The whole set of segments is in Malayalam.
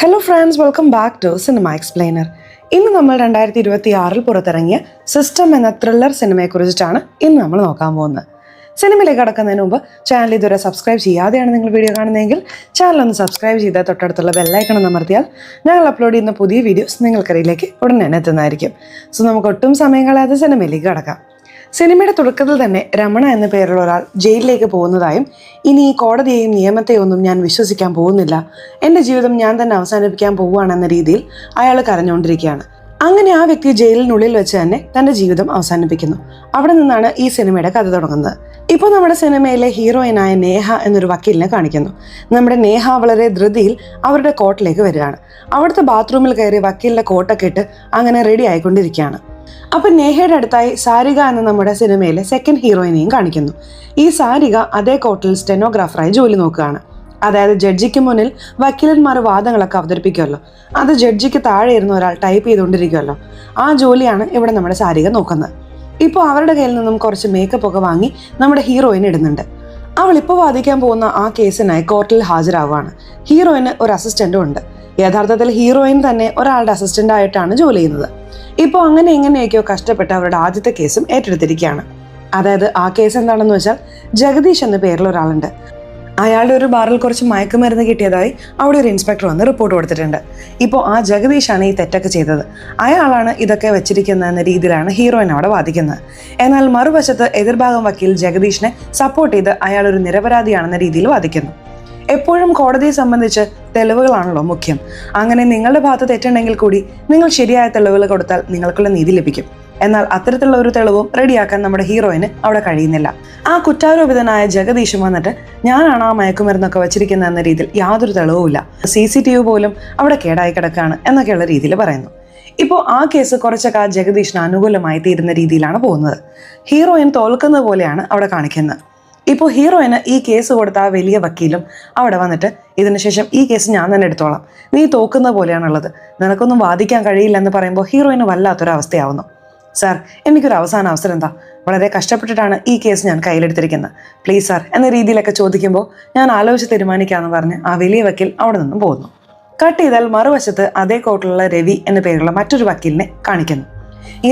Hello friends, welcome back to cinema explainer. ഇന്ന് നമ്മൾ 2026 പുറത്തിറങ്ങിയ സിസ്റ്റം എന്ന ത്രില്ലർ സിനിമയെക്കുറിച്ചിട്ടാണ് ഇന്ന് നമ്മൾ നോക്കാൻ പോകുന്നത്. സിനിമയിലേക്ക് കടക്കുന്നതിന് മുമ്പ് ചാനൽ ഇതുവരെ സബ്സ്ക്രൈബ് ചെയ്യാതെയാണ് നിങ്ങൾ വീഡിയോ കാണുന്നതെങ്കിൽ ചാനൽ ഒന്ന് സബ്സ്ക്രൈബ് ചെയ്താൽ തൊട്ടടുത്തുള്ള ബെല്ലൈക്കൺ ഒന്ന് അമർത്തിയാൽ ഞങ്ങൾ അപ്ലോഡ് ചെയ്യുന്ന പുതിയ വീഡിയോസ് നിങ്ങൾക്കറിയിലേക്ക് ഉടൻ തന്നെ എത്തുന്നതായിരിക്കും. സോ നമുക്ക് ഒട്ടും സമയം കളയാതെ സിനിമയിലേക്ക് കടക്കാം. സിനിമയുടെ തുടക്കത്തിൽ തന്നെ രമണ എന്ന പേരുള്ള ഒരാൾ ജയിലിലേക്ക് പോകുന്നതായും ഇനി ഈ കോടതിയെയും നിയമത്തെയും ഒന്നും ഞാൻ വിശ്വസിക്കാൻ പോകുന്നില്ല, എൻ്റെ ജീവിതം ഞാൻ തന്നെ അവസാനിപ്പിക്കാൻ പോവുകയാണെന്ന രീതിയിൽ അയാൾ കരഞ്ഞുകൊണ്ടിരിക്കുകയാണ്. അങ്ങനെ ആ വ്യക്തി ജയിലിനുള്ളിൽ വെച്ച് തന്നെ തൻ്റെ ജീവിതം അവസാനിപ്പിക്കുന്നു. അവിടെ നിന്നാണ് ഈ സിനിമയുടെ കഥ തുടങ്ങുന്നത്. ഇപ്പോൾ നമ്മുടെ സിനിമയിലെ ഹീറോയിനായ നേഹ എന്നൊരു വക്കീലിനെ കാണിക്കുന്നു. നമ്മുടെ നേഹ വളരെ ധൃതിയിൽ അവരുടെ കോർട്ടിലേക്ക് വരികയാണ്. അവിടുത്തെ ബാത്റൂമിൽ കയറി വക്കീലിൻ്റെ കോട്ടൊക്കെ ഇട്ട് അങ്ങനെ റെഡി ആയിക്കൊണ്ടിരിക്കുകയാണ്. അപ്പം നേഹയുടെ അടുത്തായി സാരിക എന്ന നമ്മുടെ സിനിമയിലെ സെക്കൻഡ് ഹീറോയിനെയും കാണിക്കുന്നു. ഈ സാരിക അതേ കോർട്ടിൽ സ്റ്റെനോഗ്രാഫറായി ജോലി നോക്കുകയാണ്. അതായത് ജഡ്ജിക്ക് മുന്നിൽ വക്കീലന്മാർ വാദങ്ങളൊക്കെ അവതരിപ്പിക്കുമല്ലോ, അത് ജഡ്ജിക്ക് താഴെ ഇരുന്ന ഒരാൾ ടൈപ്പ് ചെയ്തുകൊണ്ടിരിക്കുമല്ലോ, ആ ജോലിയാണ് ഇവിടെ നമ്മുടെ സാരിക നോക്കുന്നത്. ഇപ്പോൾ അവരുടെ കയ്യിൽ നിന്നും കുറച്ച് മേക്കപ്പ് ഒക്കെ വാങ്ങി നമ്മുടെ ഹീറോയിൻ ഇടുന്നുണ്ട്. അവൾ ഇപ്പോൾ വാദിക്കാൻ പോകുന്ന ആ കേസിനായി കോർട്ടിൽ ഹാജരാവുകയാണ്. ഹീറോയിന് ഒരു അസിസ്റ്റന്റും ഉണ്ട്. യഥാർത്ഥത്തിൽ ഹീറോയിൻ തന്നെ ഒരാളുടെ അസിസ്റ്റന്റ് ആയിട്ടാണ് ജോലി ചെയ്യുന്നത്. ഇപ്പോൾ അങ്ങനെ എങ്ങനെയൊക്കെയോ കഷ്ടപ്പെട്ട് അവരുടെ ആദ്യത്തെ കേസും ഏറ്റെടുത്തിരിക്കുകയാണ്. അതായത് ആ കേസ് എന്താണെന്ന് വെച്ചാൽ, ജഗദീഷ് എന്ന പേരിൽ ഒരാളുണ്ട്. അയാളുടെ ഒരു ബാറിൽ കുറച്ച് മയക്കുമരുന്ന് കിട്ടിയതായി അവിടെ ഒരു ഇൻസ്പെക്ടർ വന്ന് റിപ്പോർട്ട് കൊടുത്തിട്ടുണ്ട്. ഇപ്പോൾ ആ ജഗദീഷാണ് ഈ തെറ്റൊക്കെ ചെയ്തത്, അയാളാണ് ഇതൊക്കെ വെച്ചിരിക്കുന്നത് എന്ന രീതിയിലാണ് ഹീറോയിൻ അവിടെ വാദിക്കുന്നത്. എന്നാൽ മറുവശത്ത് എതിർഭാഗം വക്കീൽ ജഗദീഷിനെ സപ്പോർട്ട് ചെയ്ത് അയാൾ ഒരു നിരപരാധിയാണെന്ന രീതിയിൽ വാദിക്കുന്നു. എപ്പോഴും കോടതിയെ സംബന്ധിച്ച് തെളിവുകളാണല്ലോ മുഖ്യം. അങ്ങനെ നിങ്ങളുടെ ഭാഗത്ത് തെറ്റുണ്ടെങ്കിൽ കൂടി നിങ്ങൾ ശരിയായ തെളിവുകൾ കൊടുത്താൽ നിങ്ങൾക്കുള്ള നീതി ലഭിക്കും. എന്നാൽ അത്തരത്തിലുള്ള ഒരു തെളിവും റെഡിയാക്കാൻ നമ്മുടെ ഹീറോയിന് അവിടെ കഴിയുന്നില്ല. ആ കുറ്റാരോപിതനായ ജഗദീഷും വന്നിട്ട് ഞാനാണ് ആ മയക്കുമരുന്നൊക്കെ വെച്ചിരിക്കുന്നത് എന്ന രീതിയിൽ യാതൊരു തെളിവുമില്ല, CCTV പോലും അവിടെ കേടായി കിടക്കുകയാണ് എന്നൊക്കെയുള്ള രീതിയിൽ പറയുന്നു. ഇപ്പോൾ ആ കേസ് കുറച്ചൊക്കെ ആ ജഗദീഷിന് അനുകൂലമായി തീരുന്ന രീതിയിലാണ് പോകുന്നത്. ഹീറോയിൻ തോൽക്കുന്നത് പോലെയാണ് അവിടെ കാണിക്കുന്നത്. ഇപ്പോൾ ഹീറോയിന് ഈ കേസ് കൊടുത്ത ആ വലിയ വക്കീലും അവിടെ വന്നിട്ട് ഇതിനുശേഷം ഈ കേസ് ഞാൻ തന്നെ എടുത്തോളാം, നീ തോക്കുന്ന പോലെയാണുള്ളത്, നിനക്കൊന്നും വാദിക്കാൻ കഴിയില്ല എന്ന് പറയുമ്പോൾ ഹീറോയിന് വല്ലാത്തൊരവസ്ഥയാവുന്നു. സാർ, എനിക്കൊരു അവസാന അവസരം എന്താ, വളരെ കഷ്ടപ്പെട്ടിട്ടാണ് ഈ കേസ് ഞാൻ കയ്യിലെടുത്തിരിക്കുന്നത്, പ്ലീസ് സാർ എന്ന രീതിയിലൊക്കെ ചോദിക്കുമ്പോൾ ഞാൻ ആലോചിച്ച് തീരുമാനിക്കാമെന്ന് പറഞ്ഞ് ആ വലിയ വക്കീൽ അവിടെ നിന്നും പോകുന്നു. കട്ട് ചെയ്താൽ മറുവശത്ത് അതേ കോർട്ടിലുള്ള രവി എന്ന പേരുള്ള മറ്റൊരു വക്കീലിനെ കാണിക്കുന്നു.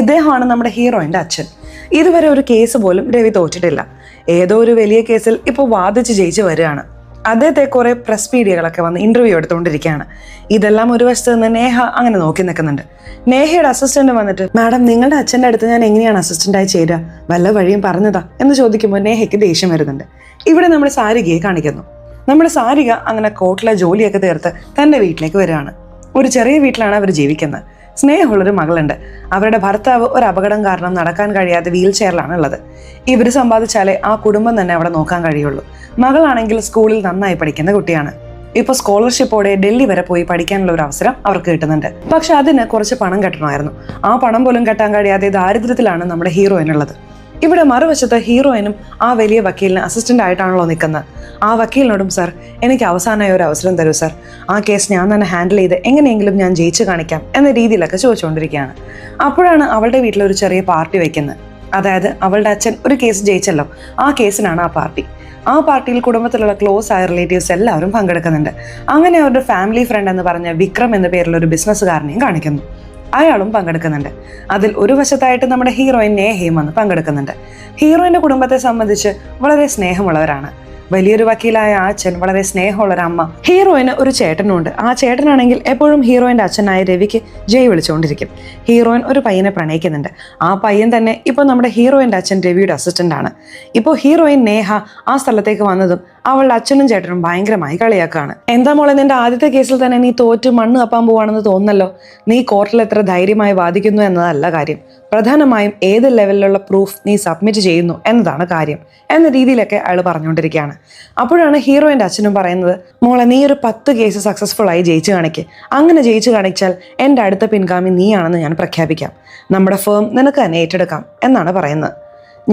ഇദ്ദേഹമാണ് നമ്മുടെ ഹീറോയിൻ്റെ അച്ഛൻ. ഇതുവരെ ഒരു കേസ് പോലും രവി തോറ്റിട്ടില്ല. ഏതോ ഒരു വലിയ കേസിൽ ഇപ്പോൾ വാദിച്ച് ജയിച്ച് വരികയാണ്. അദ്ദേഹത്തെ കുറെ പ്രസ് മീഡിയകളൊക്കെ വന്ന് ഇന്റർവ്യൂ എടുത്തുകൊണ്ടിരിക്കുകയാണ്. ഇതെല്ലാം ഒരു വശത്ത് നിന്ന് നേഹ അങ്ങനെ നോക്കി നിൽക്കുന്നുണ്ട്. നേഹയുടെ അസിസ്റ്റന്റ് വന്നിട്ട്, മാഡം നിങ്ങളുടെ അച്ഛൻ്റെ അടുത്ത് ഞാൻ എങ്ങനെയാണ് അസിസ്റ്റന്റായി ചേരുക, വല്ല വഴിയും പറഞ്ഞതാ എന്ന് ചോദിക്കുമ്പോൾ നേഹയ്ക്ക് ദേഷ്യം വരുന്നുണ്ട്. ഇവിടെ നമ്മുടെ സാരികയെ കാണിക്കുന്നു. നമ്മുടെ സാരിക അങ്ങനെ കോർട്ടിലെ ജോലിയൊക്കെ തീർത്ത് തൻ്റെ വീട്ടിലേക്ക് വരികയാണ്. ഒരു ചെറിയ വീട്ടിലാണ് അവർ ജീവിക്കുന്നത്. സ്നേഹമുള്ളൊരു മകളുണ്ട്. അവരുടെ ഭർത്താവ് ഒരു അപകടം കാരണം നടക്കാൻ കഴിയാതെ വീൽ ചെയറിലാണ് ഉള്ളത്. ഇവർ സമ്പാദിച്ചാലേ ആ കുടുംബം തന്നെ അവിടെ നോക്കാൻ കഴിയുള്ളൂ. മകളാണെങ്കിൽ സ്കൂളിൽ നന്നായി പഠിക്കുന്ന കുട്ടിയാണ്. ഇപ്പോൾ സ്കോളർഷിപ്പോടെ ഡൽഹി വരെ പോയി പഠിക്കാനുള്ള ഒരു അവസരം അവർക്ക് കിട്ടുന്നുണ്ട്. പക്ഷെ അതിന് കുറച്ച് പണം കെട്ടണമായിരുന്നു. ആ പണം പോലും കെട്ടാൻ കഴിയാതെ ദാരിദ്ര്യത്തിലാണ് നമ്മുടെ ഹീറോയിനുള്ളത്. ഇവിടെ മറുവശത്ത് ഹീറോയിനും ആ വലിയ വക്കീലിന് അസിസ്റ്റന്റ് ആയിട്ടാണല്ലോ നിൽക്കുന്നത്. ആ വക്കീലിനോടും, സാർ എനിക്ക് അവസാനമായ ഒരു അവസരം തരൂ സാർ, ആ കേസ് ഞാൻ തന്നെ ഹാൻഡിൽ ചെയ്ത് എങ്ങനെയെങ്കിലും ഞാൻ ജയിച്ചു കാണിക്കാം എന്ന രീതിയിലൊക്കെ ചോദിച്ചുകൊണ്ടിരിക്കുകയാണ്. അപ്പോഴാണ് അവളുടെ വീട്ടിലൊരു ചെറിയ പാർട്ടി വയ്ക്കുന്നത്. അതായത് അവളുടെ അച്ഛൻ ഒരു കേസ് ജയിച്ചല്ലോ, ആ കേസിനാണ് ആ പാർട്ടി. ആ പാർട്ടിയിൽ കുടുംബത്തിലുള്ള ക്ലോസ് ആയ റിലേറ്റീവ്സ് എല്ലാവരും പങ്കെടുക്കുന്നുണ്ട്. അങ്ങനെ അവരുടെ ഫാമിലി ഫ്രണ്ട് എന്ന് പറഞ്ഞ വിക്രം എന്ന പേരുള്ള ഒരു ബിസിനസ്സുകാരനെയും കാണിക്കുന്നു. അയാളും പങ്കെടുക്കുന്നുണ്ട്. അതിൽ ഒരു വശത്തായിട്ട് നമ്മുടെ ഹീറോയിൻ നേഹയും വന്ന് പങ്കെടുക്കുന്നുണ്ട്. ഹീറോയിൻ്റെ കുടുംബത്തെ സംബന്ധിച്ച് വളരെ സ്നേഹമുള്ളവരാണ്. വലിയൊരു വക്കീലായ ആ അച്ഛൻ, വളരെ സ്നേഹമുള്ളൊരു അമ്മ. ഹീറോയിന് ഒരു ചേട്ടനുണ്ട്. ആ ചേട്ടനാണെങ്കിൽ എപ്പോഴും ഹീറോയിൻ്റെ അച്ഛനായ രവിക്ക് ജയ് വിളിച്ചുകൊണ്ടിരിക്കും. ഹീറോയിൻ ഒരു പയ്യനെ പ്രണയിക്കുന്നുണ്ട്. ആ പയ്യൻ തന്നെ ഇപ്പോൾ നമ്മുടെ ഹീറോയിൻ്റെ അച്ഛൻ രവിയുടെ അസിസ്റ്റന്റ് ആണ്. ഇപ്പോൾ ഹീറോയിൻ നേഹ ആ സ്ഥലത്തേക്ക് വന്നതും അവളുടെ അച്ഛനും ചേട്ടനും ഭയങ്കരമായി കളിയാക്കാണ്. എന്താ മോളെ, നിന്റെ ആദ്യത്തെ കേസിൽ തന്നെ നീ തോറ്റ് മണ്ണ് കപ്പാൻ പോവാണെന്ന് തോന്നല്ലോ, നീ കോർട്ടിൽ എത്ര ധൈര്യമായി വാദിക്കുന്നു എന്നതല്ല കാര്യം, പ്രധാനമായും ഏത് ലെവലിലുള്ള പ്രൂഫ് നീ സബ്മിറ്റ് ചെയ്യുന്നു എന്നതാണ് കാര്യം എന്ന രീതിയിലൊക്കെ അയാൾ പറഞ്ഞുകൊണ്ടിരിക്കുകയാണ്. അപ്പോഴാണ് ഹീറോയിൻ്റെ അച്ഛനും പറയുന്നത്, മോളെ നീ ഒരു 10 കേസ് സക്സസ്ഫുൾ ആയി ജയിച്ചു കാണിക്കുക, അങ്ങനെ ജയിച്ചു കാണിച്ചാൽ എൻ്റെ അടുത്ത പിൻഗാമി നീയാണെന്ന് ഞാൻ പ്രഖ്യാപിക്കാം, നമ്മുടെ ഫേം നിനക്ക് തന്നെ ഏറ്റെടുക്കാം എന്നാണ് പറയുന്നത്.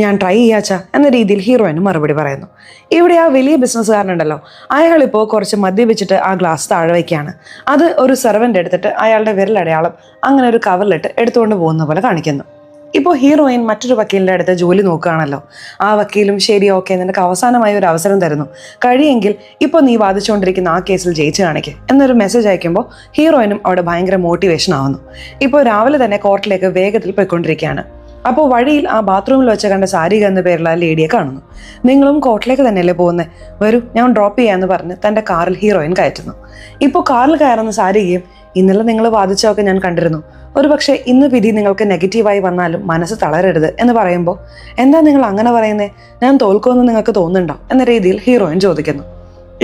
ഞാൻ ട്രൈ ചെയ്യാച്ച എന്ന രീതിയിൽ ഹീറോയിന് മറുപടി പറയുന്നു. ഇവിടെ ആ വലിയ ബിസിനസ്സുകാരനുണ്ടല്ലോ, അയാളിപ്പോൾ കുറച്ച് മദ്യപിച്ചിട്ട് ആ ഗ്ലാസ് താഴെ വയ്ക്കുകയാണ്. അത് ഒരു സെർവൻ്റ് എടുത്തിട്ട് അയാളുടെ വിരലടയാളം അങ്ങനെ ഒരു കവറിലിട്ട് എടുത്തുകൊണ്ട് പോകുന്ന പോലെ കാണിക്കുന്നു. ഇപ്പോൾ ഹീറോയിൻ മറ്റൊരു വക്കീലിൻ്റെ അടുത്ത് ജോലി നോക്കുകയാണല്ലോ. ആ വക്കീലും ശരി ഓക്കെ നിനക്ക് അവസാനമായി ഒരു അവസരം തരുന്നു, കഴിയെങ്കിൽ ഇപ്പോൾ നീ വാദിച്ചുകൊണ്ടിരിക്കുന്ന ആ കേസിൽ ജയിച്ചു കാണിക്കുക എന്നൊരു മെസ്സേജ് അയക്കുമ്പോൾ ഹീറോയിനും അവിടെ ഭയങ്കര മോട്ടിവേഷൻ ആവുന്നു. ഇപ്പോൾ രാവിലെ തന്നെ കോർട്ടിലേക്ക് വേഗത്തിൽ പോയിക്കൊണ്ടിരിക്കുകയാണ്. അപ്പോൾ വഴിയിൽ ആ ബാത്റൂമിൽ വെച്ച് കണ്ട സാരിക എന്ന പേരുള്ള ആ ലേഡിയെ കാണുന്നു. നിങ്ങളും കോർട്ടിലേക്ക് തന്നെയല്ലേ പോകുന്നത്, വരൂ ഞാൻ ഡ്രോപ്പ് ചെയ്യാമെന്ന് പറഞ്ഞ് തൻ്റെ കാറിൽ ഹീറോയിൻ കയറ്റുന്നു. ഇപ്പോൾ കാറിൽ കയറുന്ന സാരികയും ഇന്നലെ നിങ്ങൾ വാദിച്ചതൊക്കെ ഞാൻ കണ്ടിരുന്നു, ഒരു പക്ഷേ ഇന്ന് വിധി നിങ്ങൾക്ക് നെഗറ്റീവായി വന്നാലും മനസ്സ് തളരരുത് എന്ന് പറയുമ്പോൾ എന്താ നിങ്ങൾ അങ്ങനെ പറയുന്നേ, ഞാൻ തോൽക്കുമെന്ന് നിങ്ങൾക്ക് തോന്നുന്നുണ്ടോ എന്ന രീതിയിൽ ഹീറോയിൻ ചോദിക്കുന്നു.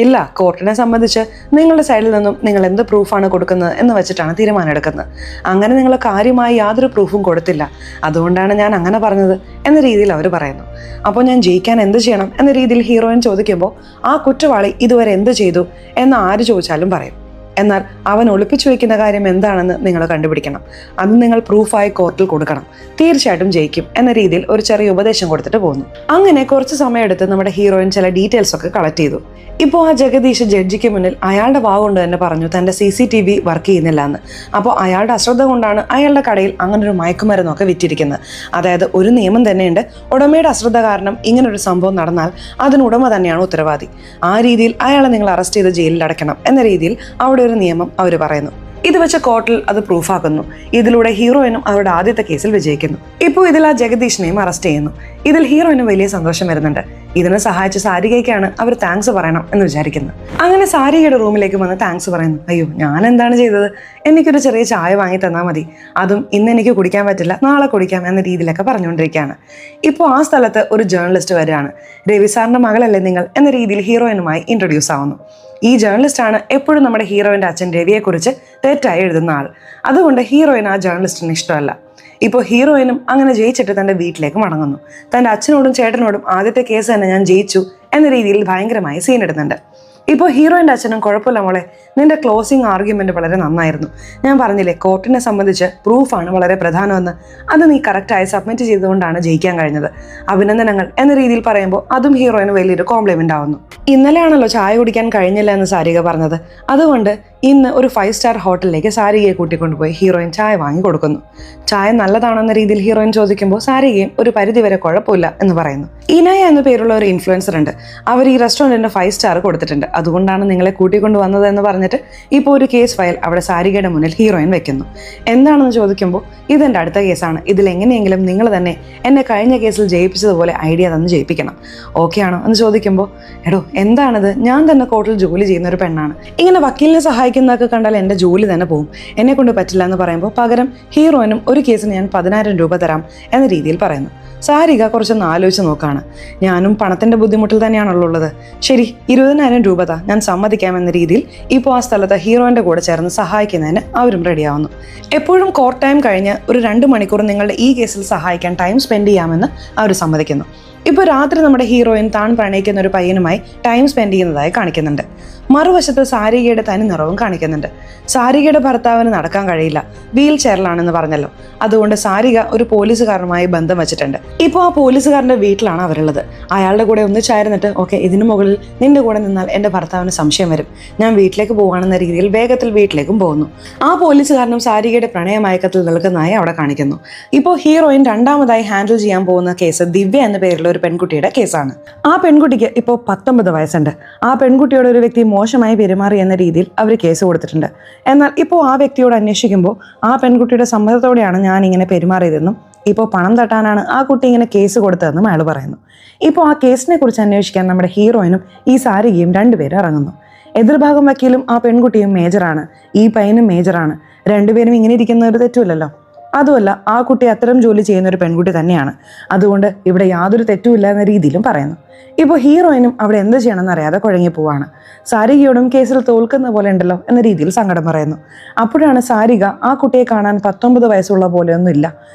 ഇല്ല, കോർട്ടിനെ സംബന്ധിച്ച് നിങ്ങളുടെ സൈഡിൽ നിന്നും നിങ്ങൾ എന്ത് പ്രൂഫാണ് കൊടുക്കുന്നത് എന്ന് വെച്ചിട്ടാണ് തീരുമാനം എടുക്കുന്നത്. അങ്ങനെ നിങ്ങൾ കാര്യമായി യാതൊരു പ്രൂഫും കൊടുത്തില്ല, അതുകൊണ്ടാണ് ഞാൻ അങ്ങനെ പറഞ്ഞത് എന്ന രീതിയിൽ അവർ പറയുന്നു. അപ്പോൾ ഞാൻ ജയിക്കാൻ എന്ത് ചെയ്യണം എന്ന രീതിയിൽ ഹീറോയിൻ ചോദിക്കുമ്പോൾ ആ കുറ്റവാളി ഇതുവരെ എന്ത് ചെയ്തു എന്ന് ആര് ചോദിച്ചാലും പറയും. എന്നാൽ അവൻ ഒളിപ്പിച്ചു വയ്ക്കുന്ന കാര്യം എന്താണെന്ന് നിങ്ങൾ കണ്ടുപിടിക്കണം, അത് നിങ്ങൾ പ്രൂഫായി കോർട്ടിൽ കൊടുക്കണം, തീർച്ചയായിട്ടും ജയിക്കും എന്ന രീതിയിൽ ഒരു ചെറിയ ഉപദേശം കൊടുത്തിട്ട് പോകുന്നു. അങ്ങനെ കുറച്ച് സമയമെടുത്ത് നമ്മുടെ ഹീറോയിൻ ചില ഡീറ്റെയിൽസ് ഒക്കെ കളക്ട് ചെയ്തു. ഇപ്പോൾ ആ ജഗദീഷ് ജഡ്ജിക്ക് മുന്നിൽ അയാളുടെ വാഗുകൊണ്ട് തന്നെ പറഞ്ഞു തൻ്റെ CCTV വർക്ക് ചെയ്യുന്നില്ല എന്ന്. അപ്പോൾ അയാളുടെ അശ്രദ്ധ കൊണ്ടാണ് അയാളുടെ കടയിൽ അങ്ങനൊരു മയക്കുമരുന്നൊക്കെ വിറ്റിരിക്കുന്നത്. അതായത് ഒരു നിയമം തന്നെയുണ്ട്, ഉടമയുടെ അശ്രദ്ധ കാരണം ഇങ്ങനൊരു സംഭവം നടന്നാൽ അതിന് ഉടമ തന്നെയാണ് ഉത്തരവാദി. ആ രീതിയിൽ അയാളെ നിങ്ങൾ അറസ്റ്റ് ചെയ്ത് ജയിലിൽ അടയ്ക്കണം എന്ന രീതിയിൽ അവിടെ ഒരു നിയമം അവർ പറയുന്നു. ഇത് വെച്ച് കോർട്ടിൽ അത് പ്രൂഫാക്കുന്നു. ഇതിലൂടെ ഹീറോയിനും അവരുടെ ആദ്യത്തെ കേസിൽ വിജയിക്കുന്നു. ഇപ്പോൾ ഇതിൽ ആ ജഗദീഷിനെയും അറസ്റ്റ് ചെയ്യുന്നു. ഇതിൽ ഹീറോയിനും വലിയ സന്തോഷം വരുന്നുണ്ട്. ഇതിനെ സഹായിച്ച സാരികയ്ക്കാണ് അവർ താങ്ക്സ് പറയണം എന്ന് വിചാരിക്കുന്നത്. അങ്ങനെ സാരികയുടെ റൂമിലേക്ക് വന്ന് താങ്ക്സ് പറയുന്നു. അയ്യോ ഞാൻ എന്താണ് ചെയ്തത്, എനിക്കൊരു ചെറിയ ചായ വാങ്ങി തന്നാൽ മതി, അതും ഇന്ന് എനിക്ക് കുടിക്കാൻ പറ്റില്ല, നാളെ കുടിക്കാം എന്ന രീതിയിലൊക്കെ പറഞ്ഞുകൊണ്ടിരിക്കുകയാണ്. ഇപ്പോൾ ആ സ്ഥലത്ത് ഒരു ജേർണലിസ്റ്റ് വരികയാണ്. രവി സാറിൻ്റെ മകളല്ലേ നിങ്ങൾ എന്ന രീതിയിൽ ഹീറോയിനുമായി ഇൻട്രൊഡ്യൂസ് ആവുന്നു. ഈ ജേർണലിസ്റ്റാണ് എപ്പോഴും നമ്മുടെ ഹീറോയിൻ്റെ അച്ഛൻ രവിയെക്കുറിച്ച് തെറ്റായി എഴുതുന്ന ആൾ. അതുകൊണ്ട് ഹീറോയിൻ ആ ജേർണലിസ്റ്റിന് ഇഷ്ടമല്ല. ഇപ്പോൾ ഹീറോയിനും അങ്ങനെ ജയിച്ചിട്ട് തൻ്റെ വീട്ടിലേക്ക് മടങ്ങുന്നു. തൻ്റെ അച്ഛനോടും ചേട്ടനോടും ആദ്യത്തെ കേസ് തന്നെ ഞാൻ ജയിച്ചു എന്ന രീതിയിൽ ഭയങ്കരമായി സീൻ ഇടുന്നുണ്ട്. ഇപ്പോൾ ഹീറോയിൻ്റെ അച്ഛനും കുഴപ്പമില്ല മോളെ, നിന്റെ ക്ലോസിംഗ് ആർഗ്യുമെന്റ് വളരെ നന്നായിരുന്നു, ഞാൻ പറഞ്ഞില്ലേ കോർട്ടിനെ സംബന്ധിച്ച് പ്രൂഫാണ് വളരെ പ്രധാനമെന്ന്, അത് നീ കറക്റ്റായി സബ്മിറ്റ് ചെയ്തുകൊണ്ടാണ് ജയിക്കാൻ കഴിഞ്ഞത്, അഭിനന്ദനങ്ങൾ എന്ന രീതിയിൽ പറയുമ്പോൾ അതും ഹീറോയിന് വലിയൊരു കോംപ്ലിമെന്റ് ആവുന്നു. ഇന്നലെയാണല്ലോ ചായ കുടിക്കാൻ കഴിഞ്ഞില്ല എന്ന് സാരിക പറഞ്ഞത്, അതുകൊണ്ട് ഇന്ന് ഒരു 5 സ്റ്റാർ ഹോട്ടലിലേക്ക് സാരികയെ കൂട്ടിക്കൊണ്ടുപോയി ഹീറോയിൻ ചായ വാങ്ങി കൊടുക്കുന്നു. ചായ നല്ലതാണെന്ന രീതിയിൽ ഹീറോയിൻ ചോദിക്കുമ്പോൾ സാരികയും ഒരു പരിധിവരെ കുഴപ്പമില്ല എന്ന് പറയുന്നു. ഇനയ എന്ന പേരുള്ള ഒരു ഇൻഫ്ലുവൻസർ ഉണ്ട്, അവർ ഈ റെസ്റ്റോറൻറ്റിന് 5 സ്റ്റാർ കൊടുത്തിട്ടുണ്ട്, അതുകൊണ്ടാണ് നിങ്ങളെ കൂട്ടിക്കൊണ്ട് വന്നത് എന്ന് പറഞ്ഞിട്ട് ഇപ്പോൾ ഒരു കേസ് ഫയൽ അവിടെ സാരികയുടെ മുന്നിൽ ഹീറോയിൻ വെക്കുന്നു. എന്താണെന്ന് ചോദിക്കുമ്പോൾ ഇതെൻ്റെ അടുത്ത കേസാണ്, ഇതിൽ എങ്ങനെയെങ്കിലും നിങ്ങൾ തന്നെ എന്നെ കഴിഞ്ഞ കേസിൽ ജയിപ്പിച്ചതുപോലെ ഐഡിയ തന്ന് ജയിപ്പിക്കണം, ഓക്കെ ആണോ എന്ന് ചോദിക്കുമ്പോൾ എടോ എന്താണിത്, ഞാൻ തന്നെ കോർട്ടിൽ ജോലി ചെയ്യുന്ന ഒരു പെണ്ണാണ്, ഇങ്ങനെ വക്കീലിനെ സഹായിക്കുന്നതൊക്കെ കണ്ടാൽ എൻ്റെ ജോലി തന്നെ പോകും, എന്നെ കൊണ്ട് പറ്റില്ല എന്ന് പറയുമ്പോൾ പകരം ഹീറോയിനും ഒരു കേസിന് ഞാൻ 10,000 രൂപ തരാം എന്ന രീതിയിൽ പറയുന്നു. സാരിക കുറച്ചൊന്ന് ആലോചിച്ച് നോക്കുകയാണ്. ഞാനും പണത്തിൻ്റെ ബുദ്ധിമുട്ടിൽ തന്നെയാണല്ലോ ഉള്ളത്, ശരി 20,000 രൂപ ഞാൻ സമ്മതിക്കാമെന്ന രീതിയിൽ ഇപ്പോൾ ആ സ്ഥലത്ത് ഹീറോയിൻ്റെ കൂടെ ചേർന്ന് സഹായിക്കുന്നതിന് അവരും റെഡിയാവുന്നു. എപ്പോഴും കോർട്ട് ടൈം കഴിഞ്ഞ് ഒരു 2 മണിക്കൂർ നിങ്ങളുടെ ഈ കേസിൽ സഹായിക്കാൻ ടൈം സ്പെൻഡ് ചെയ്യാമെന്ന് അവർ സമ്മതിക്കുന്നു. ഇപ്പോൾ രാത്രി നമ്മുടെ ഹീറോയിൻ താൻ പ്രണയിക്കുന്ന ഒരു പയ്യനുമായി ടൈം സ്പെൻഡ് ചെയ്യുന്നതായി കാണിക്കുന്നുണ്ട്. മറുവശത്ത് സാരികയുടെ തനി നിറവും കാണിക്കുന്നുണ്ട്. സാരികയുടെ ഭർത്താവിന് നടക്കാൻ കഴിയില്ല, വീൽ ചെയറിലാണെന്ന് പറഞ്ഞല്ലോ, അതുകൊണ്ട് സാരിക ഒരു പോലീസുകാരനുമായി ബന്ധം വെച്ചിട്ടുണ്ട്. ഇപ്പോൾ ആ പോലീസുകാരൻ്റെ വീട്ടിലാണ് അവരുള്ളത്. അയാളുടെ കൂടെ ഒന്നിച്ചായിരുന്നിട്ട് ഓക്കെ ഇതിനു മുകളിൽ നിന്റെ കൂടെ നിന്നാൽ എൻ്റെ ഭർത്താവിന് സംശയം വരും, ഞാൻ വീട്ടിലേക്ക് പോവുകയാണെന്ന രീതിയിൽ വേഗത്തിൽ വീട്ടിലേക്കും പോകുന്നു. ആ പോലീസുകാരനും സാരികയുടെ പ്രണയമയക്കത്തിൽ നിൽക്കുന്നതായി അവിടെ കാണിക്കുന്നു. ഇപ്പോൾ ഹീറോയിൻ രണ്ടാമതായി ഹാൻഡിൽ ചെയ്യാൻ പോകുന്ന കേസ് ദിവ്യ എന്ന പേരിലുള്ള ഒരു പെൺകുട്ടിയുടെ കേസാണ്. ആ പെൺകുട്ടിക്ക് ഇപ്പോൾ 19 വയസ്സുണ്ട്. ആ പെൺകുട്ടിയോട് ഒരു വ്യക്തി മോശമായി പെരുമാറി എന്ന രീതിയിൽ അവർ കേസ് കൊടുത്തിട്ടുണ്ട്. എന്നാൽ ഇപ്പോൾ ആ വ്യക്തിയോട് അന്വേഷിക്കുമ്പോൾ ആ പെൺകുട്ടിയുടെ സമ്മതത്തോടെയാണ് ഞാൻ ഇങ്ങനെ പെരുമാറിയതെന്നും ഇപ്പോൾ പണം തട്ടാനാണ് ആ കുട്ടി ഇങ്ങനെ കേസ് കൊടുത്തതെന്നും അയാൾ പറയുന്നു. ഇപ്പോൾ ആ കേസിനെ കുറിച്ച് അന്വേഷിക്കാൻ നമ്മുടെ ഹീറോയിനും ഈ സാരികയും 2 പേരും ഇറങ്ങുന്നു. എതിർഭാഗം വക്കീലും ആ പെൺകുട്ടിയും മേജറാണ്, ഈ പയ്യനും മേജറാണ്. 2 പേരും ഇങ്ങനെ ഇരിക്കുന്ന ഒരു തെറ്റുമില്ലല്ലോ. അതുമല്ല ആ കുട്ടി അത്തരം ജോലി ചെയ്യുന്ന ഒരു പെൺകുട്ടി തന്നെയാണ്, അതുകൊണ്ട് ഇവിടെ യാതൊരു തെറ്റുമില്ല എന്ന രീതിയിലും പറയുന്നു. ഇപ്പോൾ ഹീറോയിനും അവിടെ എന്ത് ചെയ്യണമെന്ന് അറിയാതെ കുഴങ്ങി പോവാണ്. സാരികയോടും കേസിൽ തോൽക്കുന്ന പോലെ ഉണ്ടല്ലോ എന്ന രീതിയിൽ സങ്കടം പറയുന്നു. അപ്പോഴാണ് സാരിക ആ കുട്ടിയെ കാണാൻ 19 വയസ്സുള്ള പോലെയൊന്നും ഇല്ല,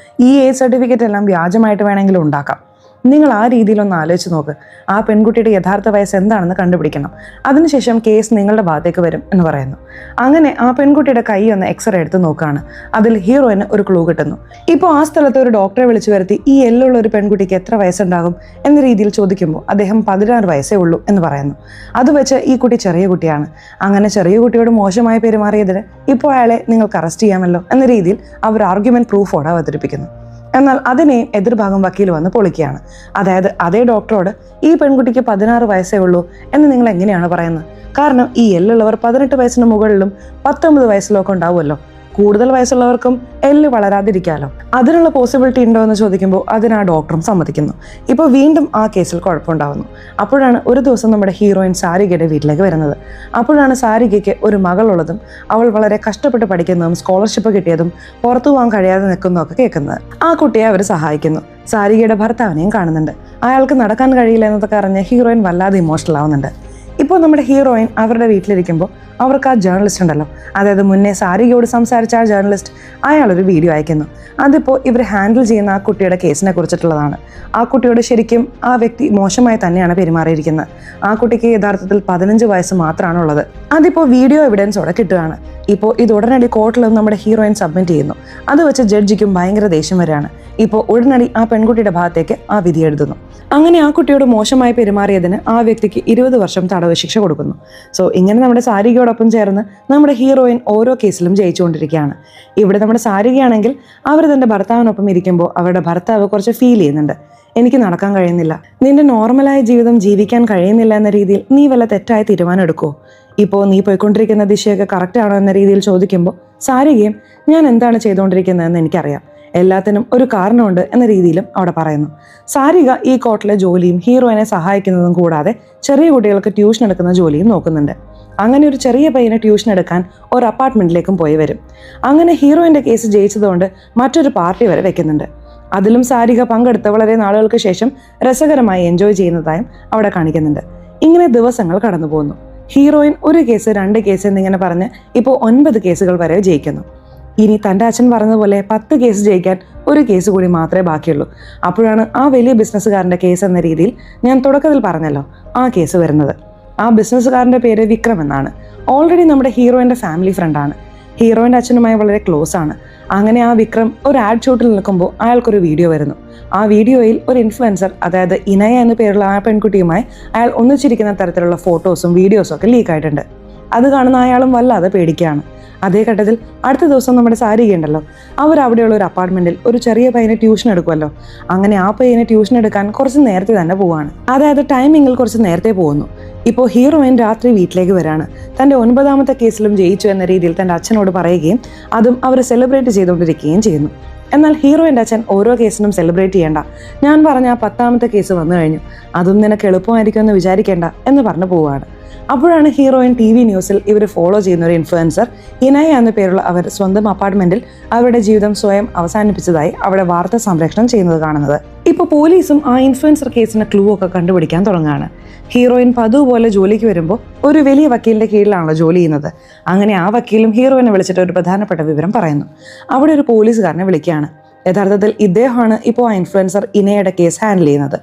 ഈ ഏജ് സർട്ടിഫിക്കറ്റ് എല്ലാം വ്യാജമായിട്ട് വേണമെങ്കിലും ഉണ്ടാക്കാം, നിങ്ങൾ ആ രീതിയിലൊന്ന് ആലോചിച്ച് നോക്ക്, ആ പെൺകുട്ടിയുടെ യഥാർത്ഥ വയസ്സ് എന്താണെന്ന് കണ്ടുപിടിക്കണം, അതിനുശേഷം കേസ് നിങ്ങളുടെ ഭാഗത്തേക്ക് വരും എന്ന് പറയുന്നു. അങ്ങനെ ആ പെൺകുട്ടിയുടെ കൈ ഒന്ന് എക്സ്റേ എടുത്ത് നോക്കുകയാണ്. അതിൽ ഹീറോയിന് ഒരു ക്ലൂ കിട്ടുന്നു. ഇപ്പോൾ ആ സ്ഥലത്ത് ഒരു ഡോക്ടറെ വിളിച്ചു വരുത്തി ഈ എല്ലുള്ള ഒരു പെൺകുട്ടിക്ക് എത്ര വയസ്സുണ്ടാകും എന്ന രീതിയിൽ ചോദിക്കുമ്പോൾ അദ്ദേഹം 16 വയസ്സേ ഉള്ളൂ എന്ന് പറയുന്നു. അത് വെച്ച് ഈ കുട്ടി ചെറിയ കുട്ടിയാണ്, അങ്ങനെ ചെറിയ കുട്ടിയോട് മോശമായി പെരുമാറിയതിന് ഇപ്പോൾ അയാളെ നിങ്ങൾക്ക് അറസ്റ്റ് ചെയ്യാമല്ലോ എന്ന രീതിയിൽ അവർ ആർഗ്യുമെന്റ് പ്രൂഫോടെ അവതരിപ്പിക്കുന്നു. എന്നാൽ അതിനെയും എതിർഭാഗം വക്കീൽ വന്ന് പൊളിക്കുകയാണ്. അതായത് അതേ ഡോക്ടറോട് ഈ പെൺകുട്ടിക്ക് 16 വയസ്സേ ഉള്ളൂ എന്ന് നിങ്ങൾ എങ്ങനെയാണ് പറയുന്നത്? കാരണം ഈ എല്ലുള്ളവർ 18 വയസ്സിന് മുകളിലും 19 വയസ്സിലൊക്കെ ഉണ്ടാവുമല്ലോ. കൂടുതൽ വയസ്സുള്ളവർക്കും എല്ല് വളരാതിരിക്കാമല്ലോ. അതിനുള്ള പോസിബിലിറ്റി ഉണ്ടോ എന്ന് ചോദിക്കുമ്പോൾ അതിന് ആ ഡോക്ടറും സമ്മതിക്കുന്നു. ഇപ്പോൾ വീണ്ടും ആ കേസിൽ കുഴപ്പമുണ്ടാവുന്നു. അപ്പോഴാണ് ഒരു ദിവസം നമ്മുടെ ഹീറോയിൻ സാരികയുടെ വീട്ടിലേക്ക് വരുന്നത്. അപ്പോഴാണ് സാരികയ്ക്ക് ഒരു മകളുള്ളതും അവൾ വളരെ കഷ്ടപ്പെട്ട് പഠിക്കുന്നതും സ്കോളർഷിപ്പ് കിട്ടിയതും പുറത്തു പോകാൻ കഴിയാതെ നിൽക്കുന്നതൊക്കെ കേൾക്കുന്നത്. ആ കുട്ടിയെ അവർ സഹായിക്കുന്നു. സാരികയുടെ ഭർത്താവിനെയും കാണുന്നുണ്ട്. അയാൾക്ക് നടക്കാൻ കഴിയില്ല എന്നതൊക്കെ അറിഞ്ഞ് ഹീറോയിൻ വല്ലാതെ ഇമോഷണൽ ആവുന്നുണ്ട്. ഇപ്പോൾ നമ്മുടെ ഹീറോയിൻ അവരുടെ വീട്ടിലിരിക്കുമ്പോൾ അവർക്ക് ആ ജേർണലിസ്റ്റ് ഉണ്ടല്ലോ, അതായത് മുന്നേ സാരികയോട് സംസാരിച്ച ആ ജേർണലിസ്റ്റ്, അയാളൊരു വീഡിയോ അയക്കുന്നു. അതിപ്പോൾ ഇവർ ഹാൻഡിൽ ചെയ്യുന്ന ആ കുട്ടിയുടെ കേസിനെ കുറിച്ചിട്ടുള്ളതാണ്. ആ കുട്ടിയോട് ശരിക്കും ആ വ്യക്തി മോശമായി തന്നെയാണ് പെരുമാറിയിരിക്കുന്നത്. ആ കുട്ടിക്ക് യഥാർത്ഥത്തിൽ 15 വയസ്സ് മാത്രമാണ് ഉള്ളത്. അതിപ്പോൾ വീഡിയോ എവിഡൻസോടെ കിട്ടുകയാണ്. ഇപ്പോൾ ഇത് ഉടനടി കോർട്ടിലും നമ്മുടെ ഹീറോയിൻ സബ്മിറ്റ് ചെയ്യുന്നു. അത് വെച്ച് ജഡ്ജിക്കും ഭയങ്കര ദേഷ്യം വരികയാണ്. ഇപ്പോൾ ഉടനടി ആ പെൺകുട്ടിയുടെ ഭാഗത്തേക്ക് ആ വിധി എഴുതുന്നു. അങ്ങനെ ആ കുട്ടിയോട് മോശമായി പെരുമാറിയതിന് ആ വ്യക്തിക്ക് 20 വർഷം തടവ് ശിക്ഷ കൊടുക്കുന്നു. സോ ഇങ്ങനെ നമ്മുടെ സാരികയോടൊപ്പം ചേർന്ന് നമ്മുടെ ഹീറോയിൻ ഓരോ കേസിലും ജയിച്ചുകൊണ്ടിരിക്കുകയാണ്. ഇവിടെ നമ്മുടെ സാരികയാണെങ്കിൽ അവർ തൻ്റെ ഭർത്താവിനൊപ്പം ഇരിക്കുമ്പോൾ അവരുടെ ഭർത്താവ് കുറച്ച് ഫീൽ ചെയ്യുന്നുണ്ട്. എനിക്ക് നടക്കാൻ കഴിയുന്നില്ല, നിന്റെ നോർമലായ ജീവിതം ജീവിക്കാൻ കഴിയുന്നില്ല എന്ന രീതിയിൽ നീ വല്ല തെറ്റായ തീരുമാനം എടുക്കുമോ? ഇപ്പോൾ നീ പോയിക്കൊണ്ടിരിക്കുന്ന ദിശയൊക്കെ കറക്റ്റ് ആണോ എന്ന രീതിയിൽ ചോദിക്കുമ്പോൾ സാരികയും ഞാൻ എന്താണ് ചെയ്തുകൊണ്ടിരിക്കുന്നതെന്ന് എനിക്കറിയാം, എല്ലാത്തിനും ഒരു കാരണമുണ്ട് എന്ന രീതിയിലും അവിടെ പറയുന്നു. സാരിക ഈ കോർട്ടിലെ ജോലിയും ഹീറോയിനെ സഹായിക്കുന്നതും കൂടാതെ ചെറിയ കുട്ടികൾക്ക് ട്യൂഷൻ എടുക്കുന്ന ജോലിയും നോക്കുന്നുണ്ട്. അങ്ങനെ ഒരു ചെറിയ പയ്യനെ ട്യൂഷൻ എടുക്കാൻ ഒരു അപ്പാർട്ട്മെന്റിലേക്കും പോയി വരും. അങ്ങനെ ഹീറോയിന്റെ കേസ് ജയിച്ചതുകൊണ്ട് മറ്റൊരു പാർട്ടി വരെ വെക്കുന്നുണ്ട്. അതിലും സാരിക പങ്കെടുത്ത് വളരെ നാളുകൾക്ക് ശേഷം രസകരമായി എൻജോയ് ചെയ്യുന്നതായും അവിടെ കാണിക്കുന്നുണ്ട്. ഇങ്ങനെ ദിവസങ്ങൾ കടന്നു പോകുന്നു. ഹീറോയിൻ 1 കേസ് 2 കേസ് എന്നിങ്ങനെ പറഞ്ഞ് ഇപ്പോൾ 9 കേസുകൾ വരെ ജയിക്കുന്നു. ഇനി തൻ്റെ അച്ഛൻ പറഞ്ഞതുപോലെ 10 കേസ് ജയിക്കാൻ 1 കേസ് കൂടി മാത്രമേ ബാക്കിയുള്ളൂ. അപ്പോഴാണ് ആ വലിയ ബിസിനസ്സുകാരൻ്റെ കേസ് എന്ന രീതിയിൽ ഞാൻ തുടക്കത്തിൽ പറഞ്ഞല്ലോ ആ കേസ് വരുന്നത്. ആ ബിസിനസ്സുകാരൻ്റെ പേര് വിക്രം എന്നാണ്. ഓൾറെഡി നമ്മുടെ ഹീറോയിൻ്റെ ഫാമിലി ഫ്രണ്ടാണ്. ഹീറോയിൻ്റെ അച്ഛനുമായി വളരെ ക്ലോസ് ആണ്. അങ്ങനെ ആ വിക്രം ഒരു ആഡ് ഷൂട്ടിൽ നിൽക്കുമ്പോൾ അയാൾക്കൊരു വീഡിയോ വരുന്നു. ആ വീഡിയോയിൽ ഒരു ഇൻഫ്ലുവൻസർ, അതായത് ഇനയ എന്ന പേരുള്ള ആ പെൺകുട്ടിയുമായി അയാൾ ഒന്നിച്ചിരിക്കുന്ന തരത്തിലുള്ള ഫോട്ടോസും വീഡിയോസും ഒക്കെ ലീക്കായിട്ടുണ്ട്. അത് കാണുന്ന അയാളും വല്ലാതെ പേടിക്കുകയാണ്. അതേ ഘട്ടത്തിൽ അടുത്ത ദിവസം നമ്മുടെ സാരിക ഉണ്ടല്ലോ, അവർ അവിടെയുള്ള ഒരു അപ്പാർട്ട്മെന്റിൽ ഒരു ചെറിയ പയ്യനെ ട്യൂഷൻ എടുക്കുമല്ലോ. അങ്ങനെ ആ പയ്യനെ ട്യൂഷൻ എടുക്കാൻ കുറച്ച് നേരത്തെ തന്നെ പോവാണ്. അതായത് ടൈമിങ്ങിൽ കുറച്ച് നേരത്തെ പോകുന്നു. ഇപ്പോൾ ഹീറോയിൻ രാത്രി വീട്ടിലേക്ക് വരാണ്. തൻ്റെ 9ാമത്തെ കേസിലും ജയിച്ചു എന്ന രീതിയിൽ തൻ്റെ അച്ഛനോട് പറയുകയും അതും അവർ സെലിബ്രേറ്റ് ചെയ്തുകൊണ്ടിരിക്കുകയും ചെയ്യുന്നു. എന്നാൽ ഹീറോയിൻ്റെ അച്ഛൻ ഓരോ കേസിനും സെലിബ്രേറ്റ് ചെയ്യേണ്ട, ഞാൻ പറഞ്ഞ ആ 10ാമത്തെ കേസ് വന്നു കഴിഞ്ഞു, അതും നിനക്ക് എളുപ്പമായിരിക്കും എന്ന് വിചാരിക്കേണ്ട എന്ന് പറഞ്ഞു പോവുകയാണ്. അപ്പോഴാണ് ഹീറോയിൻ TV ന്യൂസിൽ ഇവർ ഫോളോ ചെയ്യുന്ന ഒരു ഇൻഫ്ലുവൻസർ ഇനയ എന്ന പേരുള്ള അവർ സ്വന്തം അപ്പാർട്ട്മെന്റിൽ അവരുടെ ജീവിതം സ്വയം അവസാനിപ്പിച്ചതായി അവിടെ വാർത്താ സംപ്രേഷണം ചെയ്യുന്നത് കാണുന്നത്. ഇപ്പോൾ പോലീസും ആ ഇൻഫ്ലുവൻസർ കേസിന് ക്ലൂ ഒക്കെ കണ്ടുപിടിക്കാൻ തുടങ്ങുകയാണ്. ഹീറോയിൻ പതിവ് പോലെ ജോലിക്ക് വരുമ്പോൾ ഒരു വലിയ വക്കീലിന്റെ കീഴിലാണല്ലോ ജോലി ചെയ്യുന്നത്. അങ്ങനെ ആ വക്കീലും ഹീറോയിനെ വിളിച്ചിട്ട് ഒരു പ്രധാനപ്പെട്ട വിവരം പറയുന്നു. അവിടെ ഒരു പോലീസുകാരനെ വിളിക്കുകയാണ്. യഥാർത്ഥത്തിൽ ഇദ്ദേഹമാണ് ഇപ്പോൾ ആ ഇൻഫ്ലുവൻസർ ഇനയുടെ കേസ് ഹാൻഡിൽ ചെയ്യുന്നത്.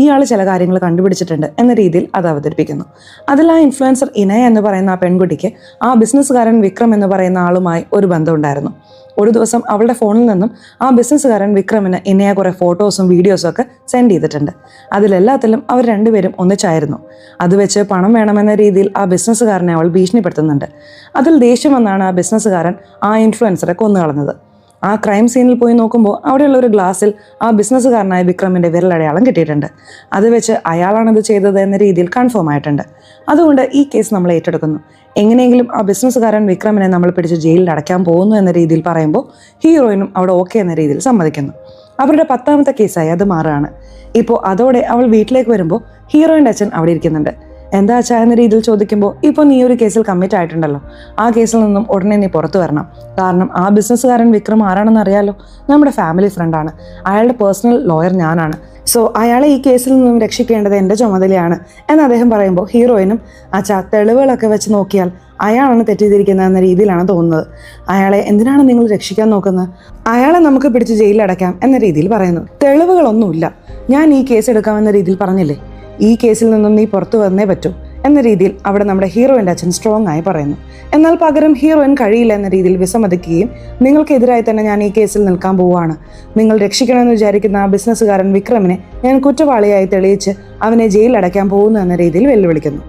ഇയാൾ ചില കാര്യങ്ങൾ കണ്ടുപിടിച്ചിട്ടുണ്ട് എന്ന രീതിയിൽ അത് അവതരിപ്പിക്കുന്നു. അതിൽ ആ ഇൻഫ്ലുവൻസർ ഇനയ എന്ന് പറയുന്ന ആ പെൺകുട്ടിക്ക് ആ ബിസിനസ്സുകാരൻ വിക്രം എന്ന് പറയുന്ന ആളുമായി ഒരു ബന്ധമുണ്ടായിരുന്നു. ഒരു ദിവസം അവളുടെ ഫോണിൽ നിന്നും ആ ബിസിനസ്സുകാരൻ വിക്രമിന് ഇനയ കുറേ ഫോട്ടോസും വീഡിയോസും ഒക്കെ സെൻഡ് ചെയ്തിട്ടുണ്ട്. അതിലെല്ലാത്തിലും അവർ രണ്ടുപേരും ഒന്നിച്ചായിരുന്നു. അത് വെച്ച് പണം വേണമെന്ന രീതിയിൽ ആ ബിസിനസ്സുകാരനെ അവൾ ഭീഷണിപ്പെടുത്തുന്നുണ്ട്. അതിൽ ദേഷ്യം വന്നാണ് ആ ബിസിനസ്സുകാരൻ ആ ഇൻഫ്ലുവൻസറെ കൊന്നുകളഞ്ഞത്. ആ ക്രൈം സീനിൽ പോയി നോക്കുമ്പോൾ അവിടെയുള്ള ഒരു ഗ്ലാസ്സിൽ ആ ബിസിനസ്സുകാരനായ വിക്രമിൻ്റെ വിരലടയാളം കിട്ടിയിട്ടുണ്ട്. അത് വെച്ച് അയാളാണത് ചെയ്തത് എന്ന രീതിയിൽ കൺഫേം ആയിട്ടുണ്ട്. അതുകൊണ്ട് ഈ കേസ് നമ്മൾ ഏറ്റെടുക്കുന്നു. എങ്ങനെയെങ്കിലും ആ ബിസിനസ്സുകാരൻ വിക്രമിനെ നമ്മൾ പിടിച്ച് ജയിലിൽ അടയ്ക്കാൻ പോകുന്നു എന്ന രീതിയിൽ പറയുമ്പോൾ ഹീറോയിനും അവിടെ ഓക്കെ എന്ന രീതിയിൽ സമ്മതിക്കുന്നു. അവരുടെ 10ാമത്തെ കേസായി അത് മാറുകയാണ്. ഇപ്പോൾ അതോടെ അവൾ വീട്ടിലേക്ക് വരുമ്പോൾ ഹീറോയിൻ്റെ അച്ഛൻ അവിടെ ഇരിക്കുന്നുണ്ട്. എന്താ അച്ഛാ എന്ന രീതിയിൽ ചോദിക്കുമ്പോൾ ഇപ്പോൾ നീ ഒരു കേസിൽ കമ്മിറ്റ് ആയിട്ടുണ്ടല്ലോ, ആ കേസിൽ നിന്നും ഉടനെ നീ പുറത്തു വരണം. കാരണം ആ ബിസിനസ്സുകാരൻ വിക്രം ആരാണെന്ന് അറിയാലോ, നമ്മുടെ ഫാമിലി ഫ്രണ്ടാണ്. അയാളുടെ പേഴ്സണൽ ലോയർ ഞാനാണ്. സോ അയാളെ ഈ കേസിൽ നിന്നും രക്ഷിക്കേണ്ടത് എൻ്റെ ചുമതലയാണ് എന്ന് അദ്ദേഹം പറയുമ്പോൾ ഹീറോയിനും അച്ഛാ തെളിവുകളൊക്കെ വെച്ച് നോക്കിയാൽ അയാളാണ് തെറ്റിദ്ധരിക്കുന്നത് എന്ന രീതിയിലാണ് തോന്നുന്നത്. അയാളെ എന്തിനാണ് നിങ്ങൾ രക്ഷിക്കാൻ നോക്കുന്നത്? അയാളെ നമുക്ക് പിടിച്ച് ജയിലിലടയ്ക്കാം എന്ന രീതിയിൽ പറയുന്നു. തെളിവുകളൊന്നുമില്ല, ഞാൻ ഈ കേസ് എടുക്കാമെന്ന രീതിയിൽ പറഞ്ഞില്ലേ, ഈ കേസിൽ നിന്നും നീ പുറത്തു വന്നേ പറ്റൂ എന്ന രീതിയിൽ അവിടെ നമ്മുടെ ഹീറോയിൻ്റെ അച്ഛൻ സ്ട്രോങ് ആയി പറയുന്നു. എന്നാൽ പകരം ഹീറോയിൻ കഴിയില്ല എന്ന രീതിയിൽ വിസമ്മതിക്കുകയും നിങ്ങൾക്കെതിരായി തന്നെ ഞാൻ ഈ കേസിൽ നിൽക്കാൻ പോവുകയാണ്, നിങ്ങൾ രക്ഷിക്കണമെന്ന് വിചാരിക്കുന്ന ആ ബിസിനസ്സുകാരൻ വിക്രമിനെ ഞാൻ കുറ്റവാളിയായി തെളിയിച്ച് അവനെ ജയിലിലടയ്ക്കാൻ പോകുന്നു എന്ന രീതിയിൽ വെല്ലുവിളിക്കുന്നു.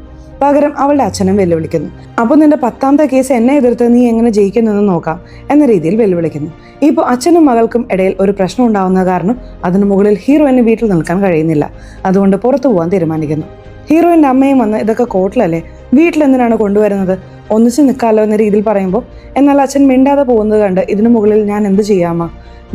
പകരം അവളുടെ അച്ഛനും വെല്ലുവിളിക്കുന്നു. അപ്പോൾ നിന്റെ 10ാമത്തെ കേസ് എന്നെ എതിർത്ത് നീ എങ്ങനെ ജയിക്കുന്നെന്ന് നോക്കാം എന്ന രീതിയിൽ വെല്ലുവിളിക്കുന്നു. ഇപ്പോൾ അച്ഛനും മകൾക്കും ഇടയിൽ ഒരു പ്രശ്നം ഉണ്ടാവുന്ന കാരണം അതിനു മുകളിൽ ഹീറോയിന് വീട്ടിൽ നിൽക്കാൻ കഴിയുന്നില്ല. അതുകൊണ്ട് പുറത്തു പോകാൻ തീരുമാനിക്കുന്നു. ഹീറോയിൻ്റെ അമ്മയും വന്ന് ഇതൊക്കെ കോർട്ടിലല്ലേ, വീട്ടിലെന്തിനാണ് കൊണ്ടുവരുന്നത്, ഒന്നിച്ച് നിൽക്കാമല്ലോ എന്ന രീതിയിൽ പറയുമ്പോൾ എന്നാൽ അച്ഛൻ മിണ്ടാതെ പോകുന്നത് കണ്ട് ഇതിനു മുകളിൽ ഞാൻ എന്ത് ചെയ്യാമോ,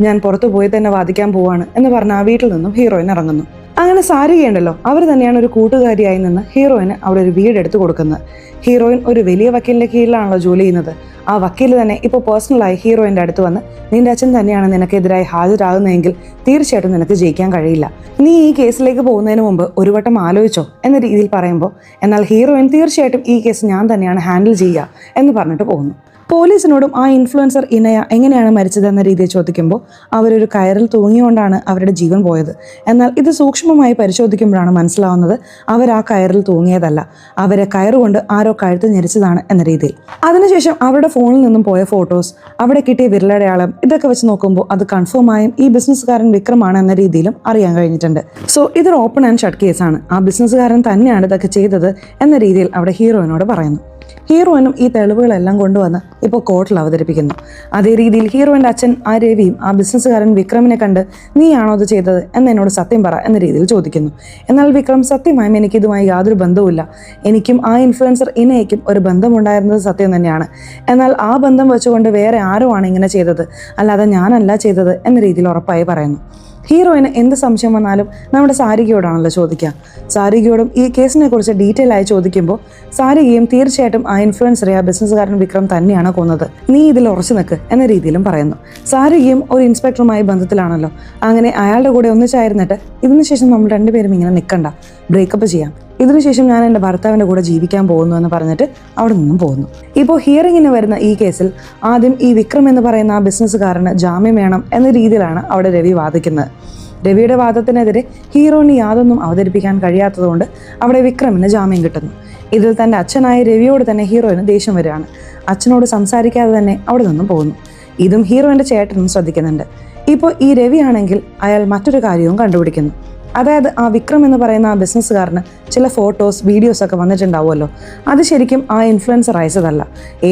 ഞാൻ പുറത്തു പോയി തന്നെ വാദിക്കാൻ പോവാണ് എന്ന് പറഞ്ഞ് ആ വീട്ടിൽ നിന്നും ഹീറോയിൻ ഇറങ്ങുന്നു. അങ്ങനെ സാരികയുണ്ടല്ലോ, അവർ തന്നെയാണ് ഒരു കൂട്ടുകാരിയായി നിന്ന് ഹീറോയിന് അവിടെ ഒരു വീട് എടുത്തു കൊടുക്കുന്നത്. ഹീറോയിൻ ഒരു വലിയ വക്കീലിന്റെ കീഴിലാണല്ലോ ജോലി ചെയ്യുന്നത്. ആ വക്കീൽ തന്നെ ഇപ്പോൾ പേഴ്സണലായി ഹീറോയിൻ്റെ അടുത്ത് വന്ന് നിന്റെ അച്ഛൻ തന്നെയാണ് നിനക്കെതിരായി ഹാജരാകുന്നതെങ്കിൽ തീർച്ചയായിട്ടും നിനക്ക് ജയിക്കാൻ കഴിയില്ല, നീ ഈ കേസിലേക്ക് പോകുന്നതിന് മുമ്പ് ഒരു വട്ടം ആലോചിച്ചോ എന്ന രീതിയിൽ പറയുമ്പോൾ എന്നാൽ ഹീറോയിൻ തീർച്ചയായിട്ടും ഈ കേസ് ഞാൻ തന്നെയാണ് ഹാൻഡിൽ ചെയ്യുക എന്ന് പറഞ്ഞിട്ട് പോകുന്നു. പോലീസിനോടും ആ ഇൻഫ്ലുവൻസർ ഇനയ എങ്ങനെയാണ് മരിച്ചതെന്ന രീതിയിൽ ചോദിക്കുമ്പോൾ അവരൊരു കയറിൽ തൂങ്ങിക്കൊണ്ടാണ് അവരുടെ ജീവൻ പോയത്. എന്നാൽ ഇത് സൂക്ഷ്മമായി പരിശോധിക്കുമ്പോഴാണ് മനസ്സിലാവുന്നത് അവർ ആ കയറിൽ തൂങ്ങിയതല്ല, അവരെ കയറുകൊണ്ട് ആരോ കഴുത്ത് ഞെരിച്ചതാണ് എന്ന രീതിയിൽ. അതിനുശേഷം അവരുടെ ഫോണിൽ നിന്നും പോയ ഫോട്ടോസ്, അവിടെ കിട്ടിയ വിരലടയാളം, ഇതൊക്കെ വെച്ച് നോക്കുമ്പോൾ അത് കൺഫേമായും ഈ ബിസിനസ്സുകാരൻ വിക്രമാണ് എന്ന രീതിയിലും അറിയാൻ കഴിഞ്ഞിട്ടുണ്ട്. സോ ഇതൊരു ഓപ്പൺ ആൻഡ് ഷട്ട് കേസാണ്, ആ ബിസിനസ്സുകാരൻ തന്നെയാണ് ഇതൊക്കെ ചെയ്തത് എന്ന രീതിയിൽ അവിടെ ഹീറോയിനോട് പറയുന്നു. ഹീറോയിനും ഈ തെളിവുകളെല്ലാം കൊണ്ടുവന്ന് ഇപ്പോൾ കോർട്ടിൽ അവതരിപ്പിക്കുന്നു. അതേ രീതിയിൽ ഹീറോയിൻ്റെ അച്ഛൻ ആ രവിയും ആ ബിസിനസ്സുകാരൻ വിക്രമിനെ കണ്ട് നീയാണോ അത് ചെയ്തത് എന്നോട് സത്യം പറ എന്ന രീതിയിൽ ചോദിക്കുന്നു. എന്നാൽ വിക്രം സത്യമായും എനിക്കിതുമായി യാതൊരു ബന്ധവുമില്ല, എനിക്കും ആ ഇൻഫ്ലുവൻസർ ഇനയ്ക്കും ഒരു ബന്ധമുണ്ടായിരുന്നത് സത്യം തന്നെയാണ്, എന്നാൽ ആ ബന്ധം വെച്ചുകൊണ്ട് വേറെ ആരോ ആണ് ഇങ്ങനെ ചെയ്തത്, അല്ലാതെ ഞാനല്ല ചെയ്തത് എന്ന രീതിയിൽ ഉറപ്പായി പറയുന്നു. ഹീറോയിന് എന്ത് സംശയം വന്നാലും നമ്മുടെ സാരികയോടാണല്ലോ ചോദിക്കുക. സാരികയോടും ഈ കേസിനെ കുറിച്ച് ഡീറ്റെയിൽ ആയി ചോദിക്കുമ്പോൾ സാരികയും തീർച്ചയായിട്ടും ആ ഇൻഫ്ലുവൻസറെ ആ ബിസിനസ്സുകാരൻ വിക്രം തന്നെയാണ് കൊന്നത്, നീ ഇതിൽ ഉറച്ചു നിൽക്ക് എന്ന രീതിയിലും പറയുന്നു. സാരികയും ഒരു ഇൻസ്പെക്ടറുമായി ബന്ധത്തിലാണല്ലോ, അങ്ങനെ അയാളുടെ കൂടെ ഒന്നിച്ചായിരുന്നിട്ട് ഇതിനുശേഷം നമ്മൾ രണ്ടുപേരും ഇങ്ങനെ നിൽക്കണ്ട, ബ്രേക്കപ്പ് ചെയ്യാം, ഇതിനുശേഷം ഞാൻ എൻ്റെ ഭർത്താവിൻ്റെ കൂടെ ജീവിക്കാൻ പോകുന്നു എന്ന് പറഞ്ഞിട്ട് അവിടെ നിന്നും പോകുന്നു. ഇപ്പോൾ ഹിയറിങ്ങിന് വരുന്ന ഈ കേസിൽ ആദ്യം ഈ വിക്രം എന്ന് പറയുന്ന ആ ബിസിനസ്സുകാരന് ജാമ്യം വേണം എന്ന രീതിയിലാണ് അവിടെ രവി വാദിക്കുന്നത്. രവിയുടെ വാദത്തിനെതിരെ ഹീറോയിന് യാതൊന്നും അവതരിപ്പിക്കാൻ കഴിയാത്തതുകൊണ്ട് അവിടെ വിക്രമിന് ജാമ്യം കിട്ടുന്നു. ഇതിൽ തൻ്റെ അച്ഛനായ രവിയോട് തന്നെ ഹീറോയിന് ദേഷ്യം വരികയാണ്. അച്ഛനോട് സംസാരിക്കാതെ തന്നെ അവിടെ നിന്നും പോകുന്നു. ഇതും ഹീറോയിൻ്റെ ചേട്ടനും ശ്രദ്ധിക്കുന്നുണ്ട്. ഇപ്പോൾ ഈ രവി ആണെങ്കിൽ അയാൾ മറ്റൊരു കാര്യവും കണ്ടുപിടിക്കുന്നു. അതായത് ആ വിക്രം എന്ന് പറയുന്ന ആ ബിസിനസ്സുകാരന് ചില ഫോട്ടോസ് വീഡിയോസ് ഒക്കെ വന്നിട്ടുണ്ടാവുമല്ലോ, അത് ശരിക്കും ആ ഇൻഫ്ലുവൻസർ അയച്ചതല്ല,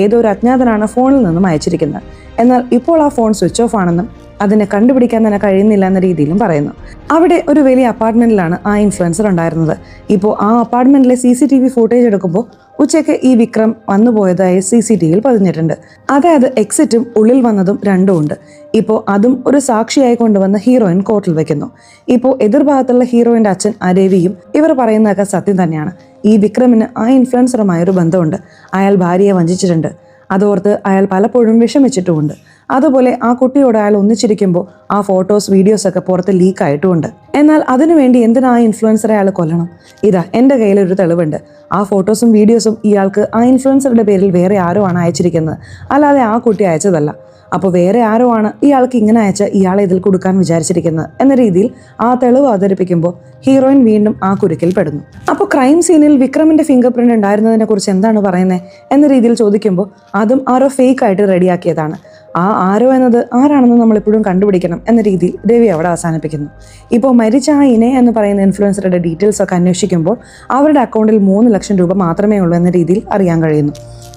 ഏതോ ഒരു അജ്ഞാതനാണ് ഫോണിൽ നിന്നും അയച്ചിരിക്കുന്നത്. എന്നാൽ ഇപ്പോൾ ആ ഫോൺ സ്വിച്ച് ഓഫ് ആണെന്നും അതിനെ കണ്ടുപിടിക്കാൻ തന്നെ കഴിയുന്നില്ല എന്ന രീതിയിലും പറയുന്നു. അവിടെ ഒരു വലിയ അപ്പാർട്ട്മെന്റിലാണ് ആ ഇൻഫ്ലുവൻസർ ഉണ്ടായിരുന്നത്. ഇപ്പോൾ ആ അപ്പാർട്ട്മെന്റിലെ CCTV ഫുട്ടേജ് എടുക്കുമ്പോൾ ഉച്ചയ്ക്ക് ഈ വിക്രം വന്നുപോയതായി CCTVയിൽ പതിഞ്ഞിട്ടുണ്ട്. അതായത് എക്സിറ്റും ഉള്ളിൽ വന്നതും രണ്ടും ഉണ്ട്. ഇപ്പോൾ അതും ഒരു സാക്ഷിയായി കൊണ്ടുവന്ന് ഹീറോയിൻ കോർട്ടിൽ വെക്കുന്നു. ഇപ്പോൾ എതിർഭാഗത്തുള്ള ഹീറോയിൻ്റെ അച്ഛൻ രവിയും ഇവർ പറയുന്നതൊക്കെ സത്യം തന്നെയാണ്. ഈ വിക്രമിന് ആ ഇൻഫ്ലുവൻസറുമായൊരു ബന്ധമുണ്ട്, അയാൾ ഭാര്യയെ വഞ്ചിച്ചിട്ടുണ്ട്, അതോർത്ത് അയാൾ പലപ്പോഴും വിഷമിച്ചിട്ടുമുണ്ട്. അതുപോലെ ആ കുട്ടിയോട് അയാൾ ഒന്നിച്ചിരിക്കുമ്പോൾ ആ ഫോട്ടോസ് വീഡിയോസൊക്കെ പുറത്ത് ലീക്കായിട്ടുമുണ്ട്. എന്നാൽ അതിനുവേണ്ടി എന്തിനാ ആ ഇൻഫ്ലുവൻസറെ അയാൾ കൊല്ലണം? ഇതാ എൻ്റെ കയ്യിലൊരു തെളിവുണ്ട്, ആ ഫോട്ടോസും വീഡിയോസും ഇയാൾക്ക് ആ ഇൻഫ്ലുവൻസറുടെ പേരിൽ വേറെ ആരോ ആണ് അയച്ചിരിക്കുന്നത്, അല്ലാതെ ആ കുട്ടി അയച്ചതല്ല. അപ്പോൾ വേറെ ആരോ ആണ് ഇയാൾക്ക് ഇങ്ങനെ അയച്ച് ഇയാളെ ഇതിൽ കൊടുക്കാൻ വിചാരിച്ചിരിക്കുന്നത് എന്ന രീതിയിൽ ആ തെളിവ് അവതരിപ്പിക്കുമ്പോൾ ഹീറോയിൻ വീണ്ടും ആ കുരുക്കിൽ പെടുന്നു. അപ്പോൾ ക്രൈം സീനിൽ വിക്രമിൻ്റെ ഫിംഗർ പ്രിന്റ് ഉണ്ടായിരുന്നതിനെ കുറിച്ച് എന്താണ് പറയുന്നത് എന്ന രീതിയിൽ ചോദിക്കുമ്പോൾ അതും ആരോ ഫേക്ക് ആയിട്ട് റെഡിയാക്കിയതാണ്, ആ ആരോ എന്നത് ആരാണെന്ന് നമ്മളെപ്പോഴും കണ്ടുപിടിക്കണം എന്ന രീതിയിൽ രവി അവിടെ അവസാനിപ്പിക്കുന്നു. ഇപ്പോൾ മരിച്ച ആ ഇനെ എന്ന് പറയുന്ന ഇൻഫ്ലുവൻസറുടെ ഡീറ്റെയിൽസ് ഒക്കെ അന്വേഷിക്കുമ്പോൾ അവരുടെ അക്കൗണ്ടിൽ 3 ലക്ഷം രൂപ മാത്രമേ ഉള്ളൂ എന്ന രീതിയിൽ അറിയാൻ കഴിയുന്നു.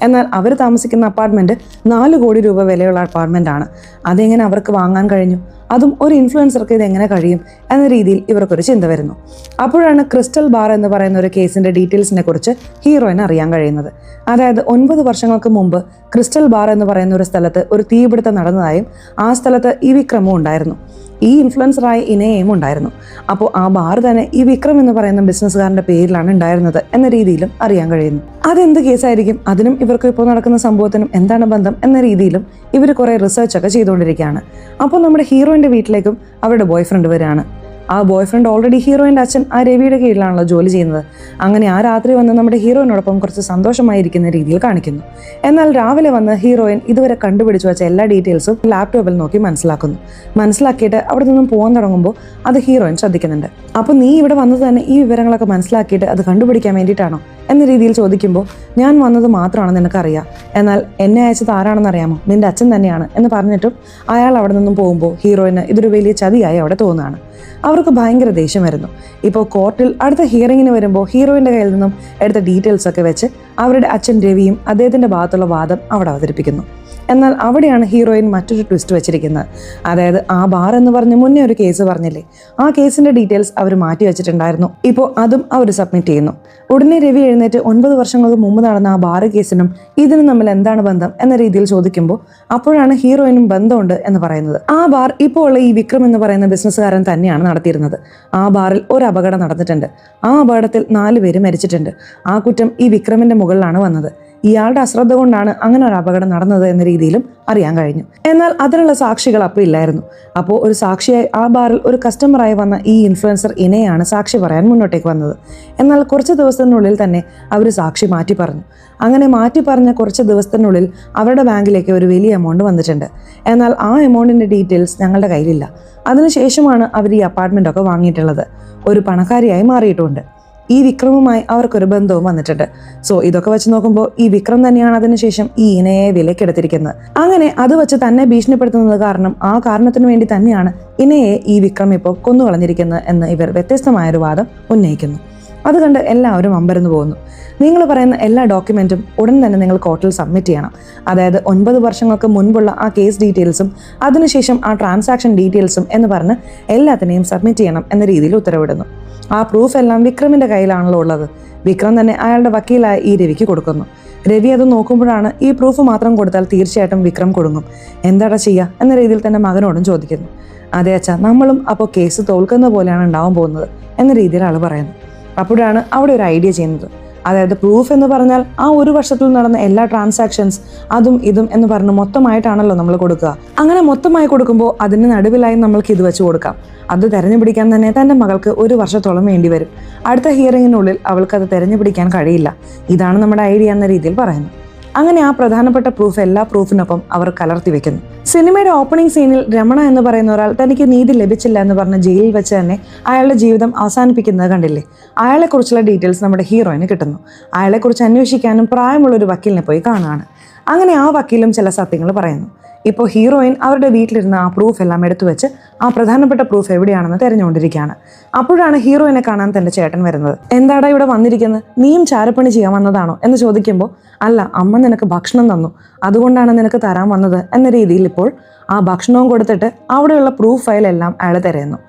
എന്നാൽ അവർ താമസിക്കുന്ന അപ്പാർട്ട്മെൻറ്റ് 4 കോടി രൂപ വിലയുള്ള അപ്പാർട്ട്മെൻ്റ് ആണ്. അതെങ്ങനെ അവർക്ക് വാങ്ങാൻ കഴിഞ്ഞു? അതും ഒരു ഇൻഫ്ലുവൻസർക്ക് ഇത് എങ്ങനെ കഴിയും എന്ന രീതിയിൽ ഇവർക്കൊരു ചിന്ത വരുന്നു. അപ്പോഴാണ് ക്രിസ്റ്റൽ ബാർ എന്ന് പറയുന്ന ഒരു കേസിൻ്റെ ഡീറ്റെയിൽസിനെ കുറിച്ച് ഹീറോയിന് അറിയാൻ കഴിയുന്നത്. അതായത് 9 വർഷങ്ങൾക്ക് മുമ്പ് ക്രിസ്റ്റൽ ബാർ എന്ന് പറയുന്ന ഒരു സ്ഥലത്ത് ഒരു തീപിടുത്തം നടന്നതായും ആ സ്ഥലത്ത് ഈ വിക്രമും ഉണ്ടായിരുന്നു, ഈ ഇൻഫ്ലുവൻസറായ ഇനയും ഉണ്ടായിരുന്നു. അപ്പോൾ ആ ബാർ തന്നെ ഈ വിക്രം എന്ന് പറയുന്ന ബിസിനസ്സുകാരൻ്റെ പേരിലാണ് ഉണ്ടായിരുന്നത് എന്ന രീതിയിലും അറിയാൻ കഴിയുന്നു. അതെന്ത് കേസായിരിക്കും, അതിനും ഇവർക്ക് ഇപ്പോൾ നടക്കുന്ന സംഭവത്തിനും എന്താണ് ബന്ധം എന്ന രീതിയിലും ഇവർ കുറേ റിസർച്ചൊക്കെ ചെയ്തുകൊണ്ടിരിക്കുകയാണ്. അപ്പോൾ നമ്മുടെ ഹീറോയിൻ്റെ വീട്ടിലേക്കും അവരുടെ ബോയ്ഫ്രണ്ട് വരികയാണ്. ആ ബോയ്ഫ്രണ്ട് ഓൾറെഡി ഹീറോയിൻ്റെ അച്ഛൻ ആ രവിയുടെ കീഴിലാണല്ലോ ജോലി ചെയ്യുന്നത്. അങ്ങനെ ആ രാത്രി വന്ന് നമ്മുടെ ഹീറോയിനോടൊപ്പം കുറച്ച് സന്തോഷമായിരിക്കുന്ന രീതിയിൽ കാണിക്കുന്നു. എന്നാൽ രാവിലെ വന്ന് ഹീറോയിൻ ഇതുവരെ കണ്ടുപിടിച്ചു വെച്ച എല്ലാ ഡീറ്റെയിൽസും ലാപ്ടോപ്പിൽ നോക്കി മനസ്സിലാക്കിയിട്ട് അവിടെ നിന്നും പോകാൻ തുടങ്ങുമ്പോൾ അത് ഹീറോയിൻ ശ്രദ്ധിക്കുന്നുണ്ട്. അപ്പോൾ നീ ഇവിടെ വന്നത് തന്നെ ഈ വിവരങ്ങളൊക്കെ മനസ്സിലാക്കിയിട്ട് അത് കണ്ടുപിടിക്കാൻ വേണ്ടിയിട്ടാണോ എന്ന രീതിയിൽ ചോദിക്കുമ്പോൾ ഞാൻ വന്നത് മാത്രമാണ് നിനക്കറിയാം, എന്നാൽ എന്നെ അയച്ചത് ആരാണെന്ന് അറിയാമോ, നിന്റെ അച്ഛൻ തന്നെയാണ് എന്ന് പറഞ്ഞിട്ടും അയാൾ അവിടെ നിന്നും പോകുമ്പോൾ ഹീറോയിന് ഇതൊരു വലിയ ചതിയായി അവിടെ തോന്നുകയാണ്. അവർക്ക് ഭയങ്കര ദേഷ്യം വരുന്നു. ഇപ്പോൾ കോർട്ടിൽ അടുത്ത ഹിയറിങ്ങിന് വരുമ്പോൾ ഹീറോയിൻ്റെ കയ്യിൽ നിന്നും എടുത്ത ഡീറ്റെയിൽസ് ഒക്കെ വെച്ച് അവരുടെ അച്ഛൻ രവിയും അദ്ദേഹത്തിൻ്റെ ഭാഗത്തുള്ള വാദം അവിടെ അവതരിപ്പിക്കുന്നു. എന്നാൽ അവിടെയാണ് ഹീറോയിൻ മറ്റൊരു ട്വിസ്റ്റ് വെച്ചിരിക്കുന്നത്. അതായത് ആ ബാർ എന്ന് പറഞ്ഞ് മുന്നേ ഒരു കേസ് പറഞ്ഞില്ലേ, ആ കേസിന്റെ ഡീറ്റെയിൽസ് അവർ മാറ്റി വെച്ചിട്ടുണ്ടായിരുന്നു. ഇപ്പോൾ അതും അവർ സബ്മിറ്റ് ചെയ്യുന്നു. ഉടനെ രവി എഴുന്നേറ്റ് 9 വർഷങ്ങൾക്ക് മുമ്പ് നടന്ന ആ ബാർ കേസിനും ഇതിനും തമ്മിൽ എന്താണ് ബന്ധം എന്ന രീതിയിൽ ചോദിക്കുമ്പോൾ അപ്പോഴാണ് ഹീറോയിനും ബന്ധമുണ്ട് എന്ന് പറയുന്നത്. ആ ബാർ ഇപ്പോൾ ഉള്ള ഈ വിക്രം എന്ന് പറയുന്ന ബിസിനസ്സുകാരൻ തന്നെയാണ് നടത്തിയിരുന്നത്. ആ ബാറിൽ ഒരു അപകടം നടന്നിട്ടുണ്ട്. ആ അപകടത്തിൽ 4 പേര് മരിച്ചിട്ടുണ്ട്. ആ കുറ്റം ഈ വിക്രമിന്റെ മുകളിലാണ് വന്നത്. ഇയാളുടെ അശ്രദ്ധ കൊണ്ടാണ് അങ്ങനെ ഒരു അപകടം നടന്നത് എന്ന രീതിയിലും അറിയാൻ കഴിഞ്ഞു. എന്നാൽ അതിനുള്ള സാക്ഷികൾ അപ്പോൾ ഇല്ലായിരുന്നു. അപ്പോൾ ഒരു സാക്ഷിയായി ആ ബാറിൽ ഒരു കസ്റ്റമറായി വന്ന ഈ ഇൻഫ്ലുവൻസർ ഇനയാണ് സാക്ഷി പറയാൻ മുന്നോട്ടേക്ക് വന്നത്. എന്നാൽ കുറച്ച് ദിവസത്തിനുള്ളിൽ തന്നെ അവർ സാക്ഷി മാറ്റി പറഞ്ഞു. അങ്ങനെ മാറ്റി പറഞ്ഞ കുറച്ച് ദിവസത്തിനുള്ളിൽ അവരുടെ ബാങ്കിലേക്ക് ഒരു വലിയ എമൗണ്ട് വന്നിട്ടുണ്ട്. എന്നാൽ ആ എമൗണ്ടിന്റെ ഡീറ്റെയിൽസ് ഞങ്ങളുടെ കയ്യിലില്ല. അതിനുശേഷമാണ് അവർ ഈ അപ്പാർട്ട്മെന്റ് ഒക്കെ വാങ്ങിയിട്ടുള്ളത്. ഒരു പണക്കാരിയായി മാറിയിട്ടുമുണ്ട്. ഈ വിക്രമുമായി അവർക്കൊരു ബന്ധവും വന്നിട്ടുണ്ട്. സോ ഇതൊക്കെ വെച്ച് നോക്കുമ്പോൾ ഈ വിക്രം തന്നെയാണ് അതിനുശേഷം ഈ ഇനയെ വിലക്കെടുത്തിരിക്കുന്നത്. അങ്ങനെ അത് വെച്ച് തന്നെ ഭീഷണിപ്പെടുത്തുന്നത് കാരണം ആ കാരണത്തിനു വേണ്ടി തന്നെയാണ് ഇനയെ ഈ വിക്രം ഇപ്പോൾ കൊന്നുകളഞ്ഞിരിക്കുന്നത് എന്ന് ഇവർ വ്യത്യസ്തമായൊരു വാദം ഉന്നയിക്കുന്നു. അത് കണ്ട് എല്ലാവരും അമ്പരന്ന് പോകുന്നു. നിങ്ങൾ പറയുന്ന എല്ലാ ഡോക്യുമെന്റും ഉടൻ തന്നെ നിങ്ങൾ കോർട്ടിൽ സബ്മിറ്റ് ചെയ്യണം. അതായത് 9 വർഷങ്ങൾക്ക് മുൻപുള്ള ആ കേസ് ഡീറ്റെയിൽസും അതിനുശേഷം ആ ട്രാൻസാക്ഷൻ ഡീറ്റെയിൽസും എന്ന് പറഞ്ഞ് എല്ലാത്തിനെയും സബ്മിറ്റ് ചെയ്യണം എന്ന രീതിയിൽ ഉത്തരവിടുന്നു. ആ പ്രൂഫ് എല്ലാം വിക്രമിന്റെ കയ്യിലാണല്ലോ ഉള്ളത്. വിക്രം തന്നെ അയാളുടെ വക്കീലായ ഈ രവിക്ക് കൊടുക്കുന്നു. രവി അത് നോക്കുമ്പോഴാണ് ഈ പ്രൂഫ് മാത്രം കൊടുത്താൽ തീർച്ചയായിട്ടും വിക്രം കൊടുങ്ങും, എന്താടാ ചെയ്യുക എന്ന രീതിയിൽ തന്നെ മകനോടും ചോദിക്കുന്നു. അതെ അച്ഛാ, നമ്മളും അപ്പോൾ കേസ് തോൽക്കുന്ന പോലെയാണ് ഉണ്ടാവാൻ പോകുന്നത് എന്ന രീതിയിൽ ആൾ പറയുന്നു. അപ്പോഴാണ് അവിടെ ഒരു ഐഡിയ ചെയ്യുന്നത്. അതായത് പ്രൂഫ് എന്ന് പറഞ്ഞാൽ ആ 1 വർഷത്തിൽ നടന്ന എല്ലാ ട്രാൻസാക്ഷൻസ് അതും ഇതും എന്ന് പറഞ്ഞ് മൊത്തമായിട്ടാണല്ലോ നമ്മൾ കൊടുക്കുക. അങ്ങനെ മൊത്തമായി കൊടുക്കുമ്പോൾ അതിന് നടുവിലായി നമ്മൾക്ക് ഇത് വെച്ച് കൊടുക്കാം. അത് തെരഞ്ഞുപിടിക്കാൻ തന്നെ തൻ്റെ മകൾക്ക് 1 വർഷത്തോളം വേണ്ടി വരും. അടുത്ത ഹിയറിങ്ങിനുള്ളിൽ അവൾക്കത് തെരഞ്ഞുപിടിക്കാൻ കഴിയില്ല. ഇതാണ് നമ്മുടെ ഐഡിയ എന്ന രീതിയിൽ പറയുന്നു. അങ്ങനെ ആ പ്രധാനപ്പെട്ട പ്രൂഫ് എല്ലാ പ്രൂഫിനൊപ്പം അവർ കലർത്തി വെക്കുന്നു. സിനിമയുടെ ഓപ്പണിംഗ് സീനിൽ രമണ എന്ന് പറയുന്ന ഒരാൾ തനിക്ക് നീതി ലഭിച്ചില്ല എന്ന് പറഞ്ഞ് ജയിലിൽ വെച്ച് തന്നെ അയാളുടെ ജീവിതം അവസാനിപ്പിക്കുന്നത് കണ്ടില്ലേ. അയാളെക്കുറിച്ചുള്ള ഡീറ്റെയിൽസ് നമ്മുടെ ഹീറോയിന് കിട്ടുന്നു. അയാളെക്കുറിച്ച് അന്വേഷിക്കാനും പ്രായമുള്ളൊരു വക്കീലിനെ പോയി കാണുകയാണ്. അങ്ങനെ ആ വക്കീലും ചില സത്യങ്ങൾ പറയുന്നു. ഇപ്പോൾ ഹീറോയിൻ അവരുടെ വീട്ടിലിരുന്ന് ആ പ്രൂഫ് എല്ലാം എടുത്തു വെച്ച് ആ പ്രധാനപ്പെട്ട പ്രൂഫ് എവിടെയാണെന്ന് തിരഞ്ഞുകൊണ്ടിരിക്കുകയാണ്. അപ്പോഴാണ് ഹീറോയിനെ കാണാൻ തൻ്റെ ചേട്ടൻ വരുന്നത്. എന്താടാ ഇവിടെ വന്നിരിക്കുന്നത്, നീയും ചാരപ്പണി ചെയ്യാൻ വന്നതാണോ എന്ന് ചോദിക്കുമ്പോൾ അല്ല, അമ്മ നിനക്ക് ഭക്ഷണം തന്നു, അതുകൊണ്ടാണ് നിനക്ക് തരാൻ വന്നത് എന്ന രീതിയിൽ ഇപ്പോൾ ആ ഭക്ഷണവും കൊടുത്തിട്ട് അവിടെയുള്ള പ്രൂഫ് ഫയലെല്ലാം അയാൾ തിരയുന്നു.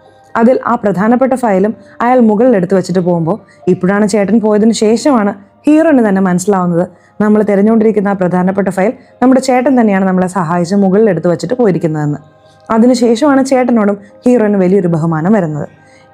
അതിൽ ആ പ്രധാനപ്പെട്ട ഫയലും അയാൾ മുകളിൽ എടുത്തു വെച്ചിട്ട് പോകുമ്പോൾ ഇപ്പോഴാണ് ചേട്ടൻ പോയതിനു ശേഷമാണ് ഹീറോയിന് തന്നെ മനസ്സിലാവുന്നത് നമ്മൾ തിരഞ്ഞുകൊണ്ടിരിക്കുന്ന ആ പ്രധാനപ്പെട്ട ഫയൽ നമ്മുടെ ചേട്ടൻ തന്നെയാണ് നമ്മളെ സഹായിച്ച് മുകളിൽ എടുത്തു വെച്ചിട്ട് പോയിരിക്കുന്നതെന്ന്. അതിനുശേഷമാണ് ചേട്ടനോടും ഹീറോയിന് വലിയൊരു ബഹുമാനം വരുന്നത്.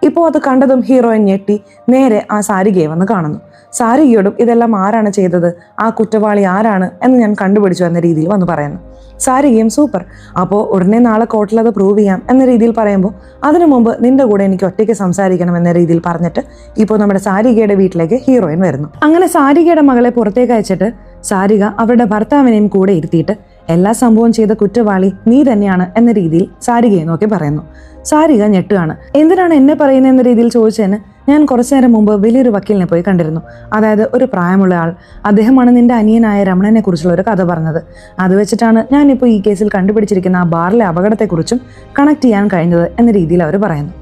ഇപ്പോൾ അത് കണ്ടതും ഹീറോയിൻ ഞെട്ടി നേരെ ആ സാരികയെ വന്ന് കാണുന്നു. സാരികയോടും ഇതെല്ലാം ആരാണ് ചെയ്തത്, ആ കുറ്റവാളി ആരാണ് എന്ന് ഞാൻ കണ്ടുപിടിച്ചു എന്ന രീതിയിൽ വന്ന് പറയുന്നു. സാരികയും സൂപ്പർ, അപ്പോൾ ഉടനെ നാളെ കോർട്ടിൽ അത് പ്രൂവ് ചെയ്യാം എന്ന രീതിയിൽ പറയുമ്പോൾ അതിനു മുമ്പ് നിന്റെ കൂടെ എനിക്ക് ഒറ്റയ്ക്ക് സംസാരിക്കണം എന്ന രീതിയിൽ പറഞ്ഞിട്ട് ഇപ്പോൾ നമ്മുടെ സാരികയുടെ വീട്ടിലേക്ക് ഹീറോയിൻ വരുന്നു. അങ്ങനെ സാരികയുടെ മകളെ പുറത്തേക്ക് അയച്ചിട്ട് സാരിക അവരുടെ ഭർത്താവിനെയും കൂടെ ഇരുത്തിയിട്ട് എല്ലാ സംഭവം ചെയ്ത കുറ്റവാളി നീ തന്നെയാണ് എന്ന രീതിയിൽ സാരികയെ നോക്കി പറയുന്നു. സാരിക ഞെട്ടുകയാണ്. എന്തിനാണ് എന്നെ പറയുന്നത് എന്ന രീതിയിൽ ചോദിച്ചതിന് ഞാൻ കുറച്ചു നേരം മുമ്പ് വലിയൊരു വക്കീലിനെ പോയി കണ്ടിരുന്നു. അതായത് ഒരു പ്രായമുള്ള ആൾ. അദ്ദേഹമാണ് നിന്റെ അനിയനായ രമണനെ കുറിച്ചുള്ള ഒരു കഥ പറഞ്ഞത്. അത് വെച്ചിട്ടാണ് ഞാനിപ്പോൾ ഈ കേസിൽ കണ്ടുപിടിച്ചിരിക്കുന്ന ആ ബാറിലെ അപകടത്തെക്കുറിച്ചും കണക്ട് ചെയ്യാൻ കഴിഞ്ഞത് എന്ന രീതിയിൽ അവർ പറയുന്നു.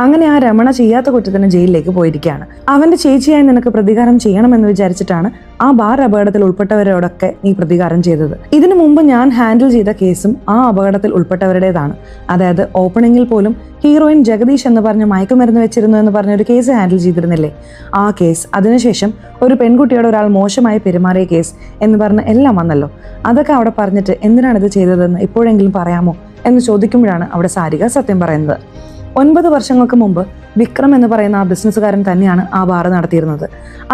അങ്ങനെ ആ രമണ ചെയ്യാത്ത കുറ്റത്തിന് ജയിലിലേക്ക് പോയിരിക്കുകയാണ്. അവന്റെ ചേച്ചിയായി നിനക്ക് പ്രതികാരം ചെയ്യണമെന്ന് വിചാരിച്ചിട്ടാണ് ആ ബാർ അപകടത്തിൽ ഉൾപ്പെട്ടവരോടൊക്കെ നീ പ്രതികാരം ചെയ്തത്. ഇതിനു മുമ്പ് ഞാൻ ഹാൻഡിൽ ചെയ്ത കേസും ആ അപകടത്തിൽ ഉൾപ്പെട്ടവരുടേതാണ്. അതായത് ഓപ്പണിംഗിൽ പോലും ഹീറോയിൻ ജഗദീഷ് എന്ന് പറഞ്ഞ് മയക്കുമരുന്ന് വെച്ചിരുന്നു എന്ന് പറഞ്ഞൊരു കേസ് ഹാൻഡിൽ ചെയ്തിരുന്നില്ലേ, ആ കേസ്. അതിനുശേഷം ഒരു പെൺകുട്ടിയോട് ഒരാൾ മോശമായി പെരുമാറിയ കേസ് എന്ന് പറഞ്ഞ് എല്ലാം വന്നല്ലോ. അതൊക്കെ അവിടെ പറഞ്ഞിട്ട് എന്തിനാണ് ഇത് ചെയ്തതെന്ന് ഇപ്പോഴെങ്കിലും പറയാമോ എന്ന് ചോദിക്കുമ്പോഴാണ് അവിടെ സാരിക സത്യം പറയുന്നത്. 9 വർഷങ്ങൾക്ക് മുമ്പ് വിക്രം എന്ന് പറയുന്ന ആ ബിസിനസ്സുകാരൻ തന്നെയാണ് ആ ബാർ നടത്തിയിരുന്നത്.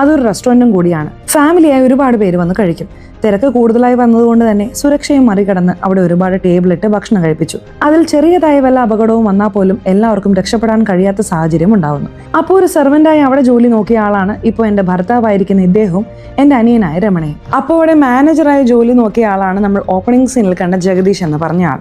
അതൊരു റെസ്റ്റോറൻറ്റും കൂടിയാണ്. ഫാമിലിയായി ഒരുപാട് പേര് വന്ന് കഴിക്കും. തിരക്ക് കൂടുതലായി വന്നതുകൊണ്ട് തന്നെ സുരക്ഷയും മറികടന്ന് അവിടെ ഒരുപാട് ടേബിളിട്ട് ഭക്ഷണം കഴിപ്പിച്ചു. അതിൽ ചെറിയതായ വല്ല അപകടവും വന്നാൽ പോലും എല്ലാവർക്കും രക്ഷപ്പെടാൻ കഴിയാത്ത സാഹചര്യം ഉണ്ടാവുന്നു. അപ്പോൾ ഒരു സെർവൻ്റായി അവിടെ ജോലി നോക്കിയ ആളാണ് ഇപ്പോൾ എൻ്റെ ഭർത്താവായിരിക്കുന്ന ഇദ്ദേഹവും എൻ്റെ അനിയനായ രമണയും. അപ്പോൾ അവിടെ മാനേജറായി ജോലി നോക്കിയ ആളാണ് നമ്മൾ ഓപ്പണിംഗ് സീനിൽ കണ്ട ജഗദീഷ് എന്ന് പറഞ്ഞ ആൾ.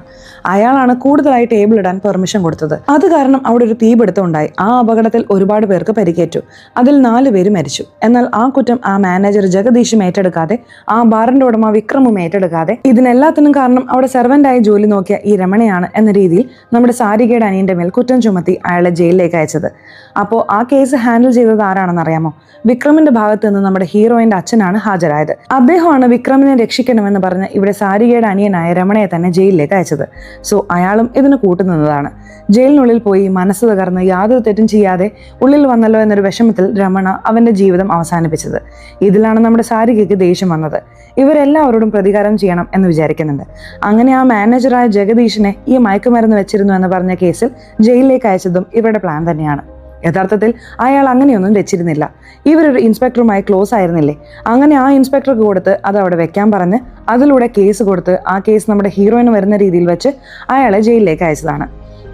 അയാളാണ് കൂടുതലായി ടേബിൾ ഇടാൻ പെർമിഷൻ കൊടുത്തത്. അത് കാരണം അവിടെ ഒരു തീപിടുത്തം ഉണ്ടായി. ആ അപകടത്തിൽ ഒരുപാട് പേർക്ക് പരിക്കേറ്റു. അതിൽ 4 പേര് മരിച്ചു. എന്നാൽ ആ കുറ്റം ആ മാനേജർ ജഗദീഷും ഏറ്റെടുക്കാതെ ആ ബാർ ബാറിന്റെ ഉടമ വിക്രമും ഏറ്റെടുക്കാതെ ഇതിനെല്ലാത്തിനും കാരണം അവിടെ സെർവന്റായി ജോലി നോക്കിയ ഈ രമണയാണ് എന്ന രീതിയിൽ നമ്മുടെ സാരികയുടെ അനിയന്റെ മേൽ കുറ്റം ചുമത്തി അയാളെ ജയിലിലേക്ക് അയച്ചത്. അപ്പോൾ ആ കേസ് ഹാൻഡിൽ ചെയ്തത് ആരാണെന്ന് അറിയാമോ? വിക്രമിന്റെ ഭാഗത്ത് നിന്ന് നമ്മുടെ ഹീറോയിന്റെ അച്ഛനാണ് ഹാജരായത്. അദ്ദേഹമാണ് വിക്രമിനെ രക്ഷിക്കണമെന്ന് പറഞ്ഞ് ഇവിടെ സാരികയുടെ അനിയനായ രമണയെ തന്നെ ജയിലിലേക്ക് അയച്ചത്. സോ അയാളും ഇതിന് കൂട്ടുനിന്നതാണ്. ജയിലിനുള്ളിൽ പോയി മനസ്സ് തകർന്ന് യാതൊരു തെറ്റും ചെയ്യാതെ ഉള്ളിൽ വന്നല്ലോ എന്നൊരു വിഷമത്തിൽ രമണ അവന്റെ ജീവിതം അവസാനിപ്പിച്ചത്. ഇതിലാണ് നമ്മുടെ സാരികയ്ക്ക് ദേഷ്യം വന്നത്. ഇവരെല്ലാവരോടും പ്രതികാരം ചെയ്യണം എന്ന് വിചാരിക്കുന്നുണ്ട്. അങ്ങനെ ആ മാനേജറായ ജഗദീഷിനെ ഈ മയക്കുമരുന്ന് വെച്ചിരുന്നു എന്ന് പറഞ്ഞ കേസിൽ ജയിലിലേക്ക് അയച്ചതും ഇവരുടെ പ്ലാൻ തന്നെയാണ്. യഥാർത്ഥത്തിൽ അയാൾ അങ്ങനെയൊന്നും വെച്ചിരുന്നില്ല. ഇവരൊരു ഇൻസ്പെക്ടറുമായി ക്ലോസ് ആയിരുന്നില്ലേ? അങ്ങനെ ആ ഇൻസ്പെക്ടർക്ക് കൊടുത്ത് അത് അവിടെ വെക്കാൻ പറഞ്ഞ് അതിലൂടെ കേസ് കൊടുത്ത് ആ കേസ് നമ്മുടെ ഹീറോയിന് വരുന്ന രീതിയിൽ വെച്ച് അയാളെ ജയിലിലേക്ക് അയച്ചതാണ്.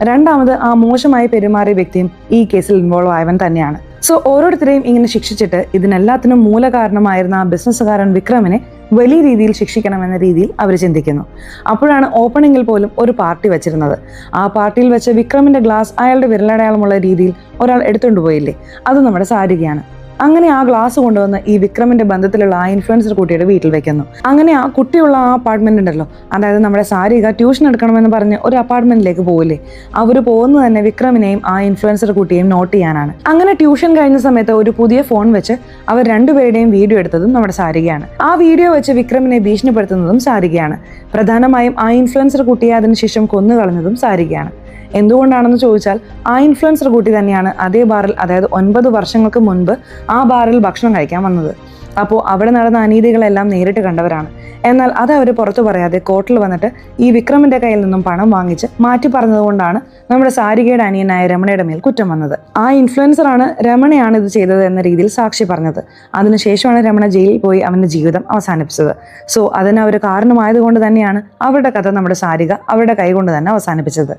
രണ്ടാമത് ആ മോശമായി പെരുമാറിയ വ്യക്തിയും ഈ കേസിൽ ഇൻവോൾവ് ആയവൻ തന്നെയാണ്. സോ ഓരോരുത്തരെയും ഇങ്ങനെ ശിക്ഷിച്ചിട്ട് ഇതിനെല്ലാത്തിനും മൂലകാരണമായിരുന്ന ആ ബിസിനസ്സുകാരൻ വിക്രമിനെ വലിയ രീതിയിൽ ശിക്ഷിക്കണമെന്ന രീതിയിൽ അവർ ചിന്തിക്കുന്നു. അപ്പോഴാണ് ഓപ്പണിങ്ങിൽ പോലും ഒരു പാർട്ടി വെച്ചിരുന്നത്. ആ പാർട്ടിയിൽ വെച്ച് വിക്രമിന്റെ ഗ്ലാസ് അയാളുടെ വിരലടയാളമുള്ള രീതിയിൽ ഒരാൾ എടുത്തുകൊണ്ടുപോയില്ലേ, അത് നമ്മുടെ സാരികയാണ്. അങ്ങനെ ആ ഗ്ലാസ് കൊണ്ടുവന്ന് ഈ വിക്രമിന്റെ ബന്ധത്തിലുള്ള ആ ഇൻഫ്ലുവൻസർ കുട്ടിയുടെ വീട്ടിൽ വെക്കുന്നു. അങ്ങനെ ആ കുട്ടിയുള്ള ആ അപ്പാർട്ട്മെന്റ് ഉണ്ടല്ലോ, അതായത് നമ്മുടെ സാരിക ട്യൂഷൻ എടുക്കണമെന്ന് പറഞ്ഞ് ഒരു അപ്പാർട്ട്മെന്റിലേക്ക് പോകില്ലേ, അവർ പോകുന്നത് തന്നെ വിക്രമിനെയും ആ ഇൻഫ്ലുവൻസർ കുട്ടിയെയും നോട്ട് ചെയ്യാനാണ്. അങ്ങനെ ട്യൂഷൻ കഴിഞ്ഞ സമയത്ത് ഒരു പുതിയ ഫോൺ വെച്ച് അവർ രണ്ടുപേരുടെയും വീഡിയോ എടുത്തതും നമ്മുടെ സാരികയാണ്. ആ വീഡിയോ വെച്ച് വിക്രമിനെ ഭീഷണിപ്പെടുത്തുന്നതും സാരികയാണ്. പ്രധാനമായും ആ ഇൻഫ്ലുവൻസർ കുട്ടിയെ അതിനുശേഷം കൊന്നുകളഞ്ഞതും സാരികയാണ്. എന്തുകൊണ്ടാണെന്ന് ചോദിച്ചാൽ ആ ഇൻഫ്ലുവൻസർ കുട്ടി തന്നെയാണ് അതേ ബാറിൽ, അതായത് 9 വർഷങ്ങൾക്ക് മുൻപ് ആ ബാറിൽ ഭക്ഷണം കഴിക്കാൻ വന്നത്. അപ്പോൾ അവിടെ നടന്ന അനീതികളെല്ലാം നേരിട്ട് കണ്ടവരാണ്. എന്നാൽ അത് അവർ പുറത്തു പറയാതെ കോർട്ടിൽ വന്നിട്ട് ഈ വിക്രമിന്റെ കയ്യിൽ നിന്നും പണം വാങ്ങിച്ച് മാറ്റി പറഞ്ഞതുകൊണ്ടാണ് നമ്മുടെ സാരികയുടെ അനിയനായ രമണയുടെ മേൽ കുറ്റം വന്നത്. ആ ഇൻഫ്ലുവൻസറാണ് രമണയാണ് ഇത് ചെയ്തത് എന്ന രീതിയിൽ സാക്ഷി പറഞ്ഞത്. അതിനുശേഷമാണ് രമണ ജയിലിൽ പോയി അവന്റെ ജീവിതം അവസാനിപ്പിച്ചത്. സോ അതിന് അവർ കാരണമായതുകൊണ്ട് തന്നെയാണ് അവരുടെ കഥ നമ്മുടെ സാരിക അവരുടെ കൈ കൊണ്ട് തന്നെ അവസാനിപ്പിച്ചത്.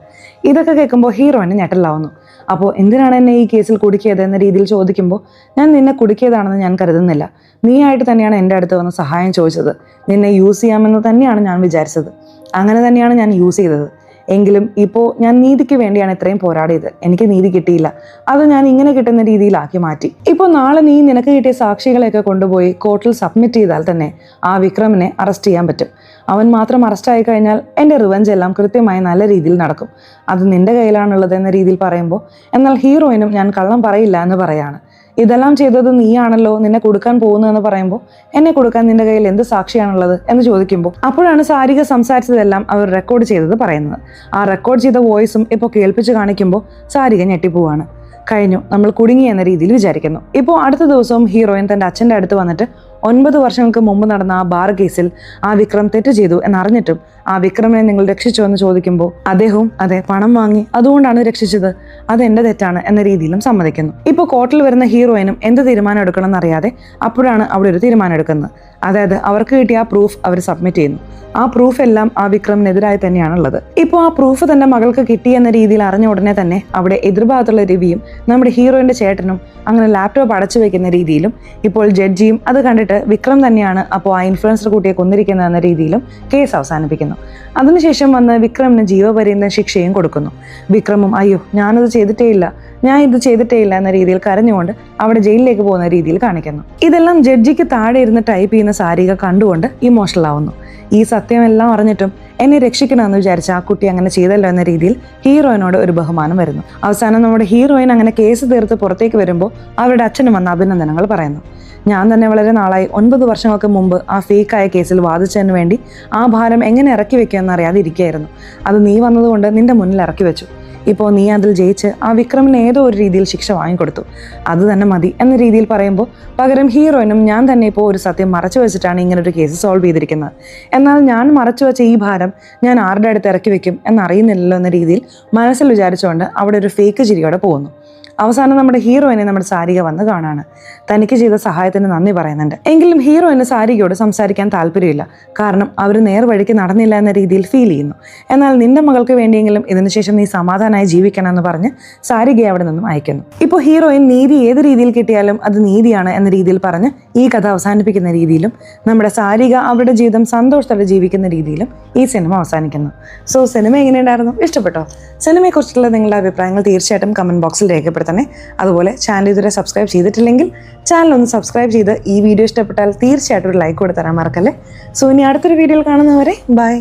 ഇതൊക്കെ കേൾക്കുമ്പോൾ ഹീറോയിന് ഞെട്ടലാവുന്നു. അപ്പോൾ എന്തിനാണ് എന്നെ ഈ കേസിൽ കുടുക്കിയത് എന്ന രീതിയിൽ ചോദിക്കുമ്പോൾ, ഞാൻ നിന്നെ കുടുക്കിയതാണെന്ന് ഞാൻ കരുതുന്നില്ല. നീ ആയിട്ട് തന്നെയാണ് എൻ്റെ അടുത്ത് വന്ന് സഹായം ചോദിച്ചത്. നിന്നെ യൂസ് ചെയ്യാമെന്ന് തന്നെയാണ് ഞാൻ വിചാരിച്ചത്. അങ്ങനെ തന്നെയാണ് ഞാൻ യൂസ് ചെയ്തത്. എങ്കിലും ഇപ്പോൾ ഞാൻ നീതിക്ക് വേണ്ടിയാണ് ഇത്രയും പോരാടിയത്. എനിക്ക് നീതി കിട്ടിയില്ല. അത് ഞാൻ ഇങ്ങനെ കിട്ടുന്ന രീതിയിലാക്കി മാറ്റി. ഇപ്പോൾ നാളെ നീ നിനക്ക് കിട്ടിയ സാക്ഷികളെയൊക്കെ കൊണ്ടുപോയി കോർട്ടിൽ സബ്മിറ്റ് ചെയ്താൽ തന്നെ ആ വിക്രമിനെ അറസ്റ്റ് ചെയ്യാൻ പറ്റും. അവൻ മാത്രം അറസ്റ്റായി കഴിഞ്ഞാൽ എൻ്റെ റിവഞ്ച് എല്ലാം കൃത്യമായി നല്ല രീതിയിൽ നടക്കും. അത് നിന്റെ കയ്യിലാണുള്ളത് എന്ന രീതിയിൽ പറയുമ്പോൾ, എന്നാൽ ഹീറോയിനും ഞാൻ കള്ളം പറയില്ല എന്ന് പറയാണ്. ഇതെല്ലാം ചെയ്തത് നീയാണല്ലോ, നിന്നെ കൊടുക്കാൻ പോകുന്നു എന്ന് പറയുമ്പോൾ, എന്നെ കൊടുക്കാൻ നിന്റെ കയ്യിൽ എന്ത് സാക്ഷിയാണുള്ളത് എന്ന് ചോദിക്കുമ്പോൾ, അപ്പോഴാണ് സാരിക സംസാരിച്ചതെല്ലാം അവർ റെക്കോർഡ് ചെയ്തത് പറയുന്നത്. ആ റെക്കോർഡ് ചെയ്ത വോയിസും ഇപ്പോൾ കേൾപ്പിച്ച് കാണിക്കുമ്പോൾ സാരിക ഞെട്ടിപ്പോവാണ്. കഴിഞ്ഞു, നമ്മൾ കുടുങ്ങി എന്ന രീതിയിൽ വിചാരിക്കുന്നു. ഇപ്പോൾ അടുത്ത ദിവസവും ഹീറോയിൻ തൻ്റെ അച്ഛൻ്റെ അടുത്ത് വന്നിട്ട് 9 വർഷങ്ങൾക്ക് മുമ്പ് നടന്ന ആ ബാർ കേസിൽ ആ വിക്രം തെറ്റ് ചെയ്തു എന്നറിഞ്ഞിട്ടും ആ വിക്രമിനെ നിങ്ങൾ രക്ഷിച്ചോ എന്ന് ചോദിക്കുമ്പോൾ അദ്ദേഹവും അതെ, പണം വാങ്ങി അതുകൊണ്ടാണ് രക്ഷിച്ചത്, അത് എൻ്റെ തെറ്റാണ് എന്ന രീതിയിലും സമ്മതിക്കുന്നു. ഇപ്പോൾ കോർട്ടിൽ വരുന്ന ഹീറോയിനും എന്ത് തീരുമാനം എടുക്കണം എന്നറിയാതെ അപ്പോഴാണ് അവിടെ ഒരു തീരുമാനം എടുക്കുന്നത്. അതായത് അവർക്ക് കിട്ടിയ ആ പ്രൂഫ് അവർ സബ്മിറ്റ് ചെയ്യുന്നു. ആ പ്രൂഫ് എല്ലാം ആ വിക്രമിനെതിരായി തന്നെയാണുള്ളത്. ഇപ്പോൾ ആ പ്രൂഫ് തന്റെ മകൾക്ക് കിട്ടിയെന്ന രീതിയിൽ അറിഞ്ഞ ഉടനെ തന്നെ അവിടെ എതിർഭാഗത്തുള്ള രവിയും നമ്മുടെ ഹീറോയിന്റെ ചേട്ടനും അങ്ങനെ ലാപ്ടോപ്പ് അടച്ചു വെക്കുന്ന രീതിയിലും ഇപ്പോൾ ജഡ്ജിയും അത് കണ്ടിട്ട് വിക്രം തന്നെയാണ് അപ്പോൾ ആ ഇൻഫ്ലുവൻസർ കുട്ടിയെ കൊന്നിരിക്കുന്നത് എന്ന രീതിയിലും കേസ് അവസാനിപ്പിക്കുന്നു. അതിനുശേഷം വന്ന് വിക്രമിന് ജീവപര്യന്തം ശിക്ഷയും കൊടുക്കുന്നു. വിക്രമും അയ്യോ ഞാനത് ചെയ്തിട്ടേ ഇല്ല എന്ന രീതിയിൽ കരഞ്ഞുകൊണ്ട് അവിടെ ജയിലിലേക്ക് പോകുന്ന രീതിയിൽ കാണിക്കുന്നു. ഇതെല്ലാം ജഡ്ജിക്ക് താഴെ ഇരുന്ന് ടൈപ്പ് ചെയ്യുന്ന സാരിക കണ്ടുകൊണ്ട് ഇമോഷണൽ ആവുന്നു. ഈ സത്യമെല്ലാം അറിഞ്ഞിട്ടും എന്നെ രക്ഷിക്കണമെന്ന് വിചാരിച്ച ആ കുട്ടി അങ്ങനെ ചെയ്തല്ലോ എന്ന രീതിയിൽ ഹീറോയിനോട് ഒരു ബഹുമാനം വരുന്നു. അവസാനം നമ്മുടെ ഹീറോയിൻ അങ്ങനെ കേസ് തീർത്ത് പുറത്തേക്ക് വരുമ്പോൾ അവരുടെ അച്ഛനും വന്ന അഭിനന്ദനങ്ങൾ പറയുന്നു. ഞാൻ തന്നെ വളരെ നാളായി 9 വർഷങ്ങൾക്ക് മുമ്പ് ആ ഫേക്കായ കേസിൽ വാദിച്ചതിന് വേണ്ടി ആ ഭാരം എങ്ങനെ ഇറക്കി വെക്കുമെന്ന് അറിയാതെ ഇരിക്കുകയായിരുന്നു. അത് നീ വന്നതുകൊണ്ട് നിന്റെ മുന്നിൽ ഇറക്കി വെച്ചു. ഇപ്പോൾ നീ അതിൽ ജയിച്ച് ആ വിക്രമിന് ഏതോ ഒരു രീതിയിൽ ശിക്ഷ വാങ്ങിക്കൊടുത്തു, അത് തന്നെ മതി എന്ന രീതിയിൽ പറയുമ്പോൾ പകരം ഹീറോയിനും ഞാൻ തന്നെ ഇപ്പോൾ ഒരു സത്യം മറച്ചു വെച്ചിട്ടാണ് ഇങ്ങനൊരു കേസ് സോൾവ് ചെയ്തിരിക്കുന്നത്. എന്നാൽ ഞാൻ മറച്ചു വെച്ച ഈ ഭാരം ഞാൻ ആരുടെ അടുത്ത് ഇറക്കി വെക്കും എന്നറിയുന്നില്ലല്ലോ എന്ന രീതിയിൽ മനസ്സിൽ വിചാരിച്ചുകൊണ്ട് അവിടെ ഒരു ഫേക്ക് ചിരിയോടെ പോകുന്നു. അവസാനം നമ്മുടെ ഹീറോയിനെ നമ്മുടെ സാരിക വന്ന് കാണാണ്. തനിക്ക് ചെയ്ത സഹായത്തിന് നന്ദി പറയുന്നുണ്ട്. എങ്കിലും ഹീറോയിന് സാരികയോട് സംസാരിക്കാൻ താല്പര്യമില്ല. കാരണം അവർ നേർവഴിക്ക് നടന്നില്ല എന്ന രീതിയിൽ ഫീൽ ചെയ്യുന്നു. എന്നാൽ നിന്റെ മകൾക്ക് വേണ്ടിയെങ്കിലും ഇതിനുശേഷം നീ സമാധാനമായി ജീവിക്കണം എന്ന് പറഞ്ഞ് സാരികയെ അവിടെ നിന്നും അയക്കുന്നു. ഇപ്പോൾ ഹീറോയിൻ നീതി ഏത് രീതിയിൽ കിട്ടിയാലും അത് നീതിയാണ് എന്ന രീതിയിൽ പറഞ്ഞ് ഈ കഥ അവസാനിപ്പിക്കുന്ന രീതിയിലും നമ്മുടെ സാരിക അവരുടെ ജീവിതം സന്തോഷത്തോടെ ജീവിക്കുന്ന രീതിയിലും ഈ സിനിമ അവസാനിക്കുന്നു. സോ സിനിമ എങ്ങനെയുണ്ടായിരുന്നു? ഇഷ്ടപ്പെട്ടോ? സിനിമയെക്കുറിച്ചുള്ള നിങ്ങളുടെ അഭിപ്രായങ്ങൾ തീർച്ചയായിട്ടും കമന്റ് ബോക്സിൽ രേഖപ്പെടുത്തുക. പോലെ തന്നെ അതുപോലെ ചാനൽ ഇതുവരെ സബ്സ്ക്രൈബ് ചെയ്തിട്ടില്ലെങ്കിൽ ചാനൽ ഒന്ന് സബ്സ്ക്രൈബ് ചെയ്ത് ഈ വീഡിയോ ഇഷ്ടപ്പെട്ടാൽ തീർച്ചയായിട്ടും ഒരു ലൈക്ക് കൊടുത്തരാൻ മറക്കല്ലേ. സോ ഇനി അടുത്തൊരു വീഡിയോയിൽ കാണുന്നവരെ ബൈ.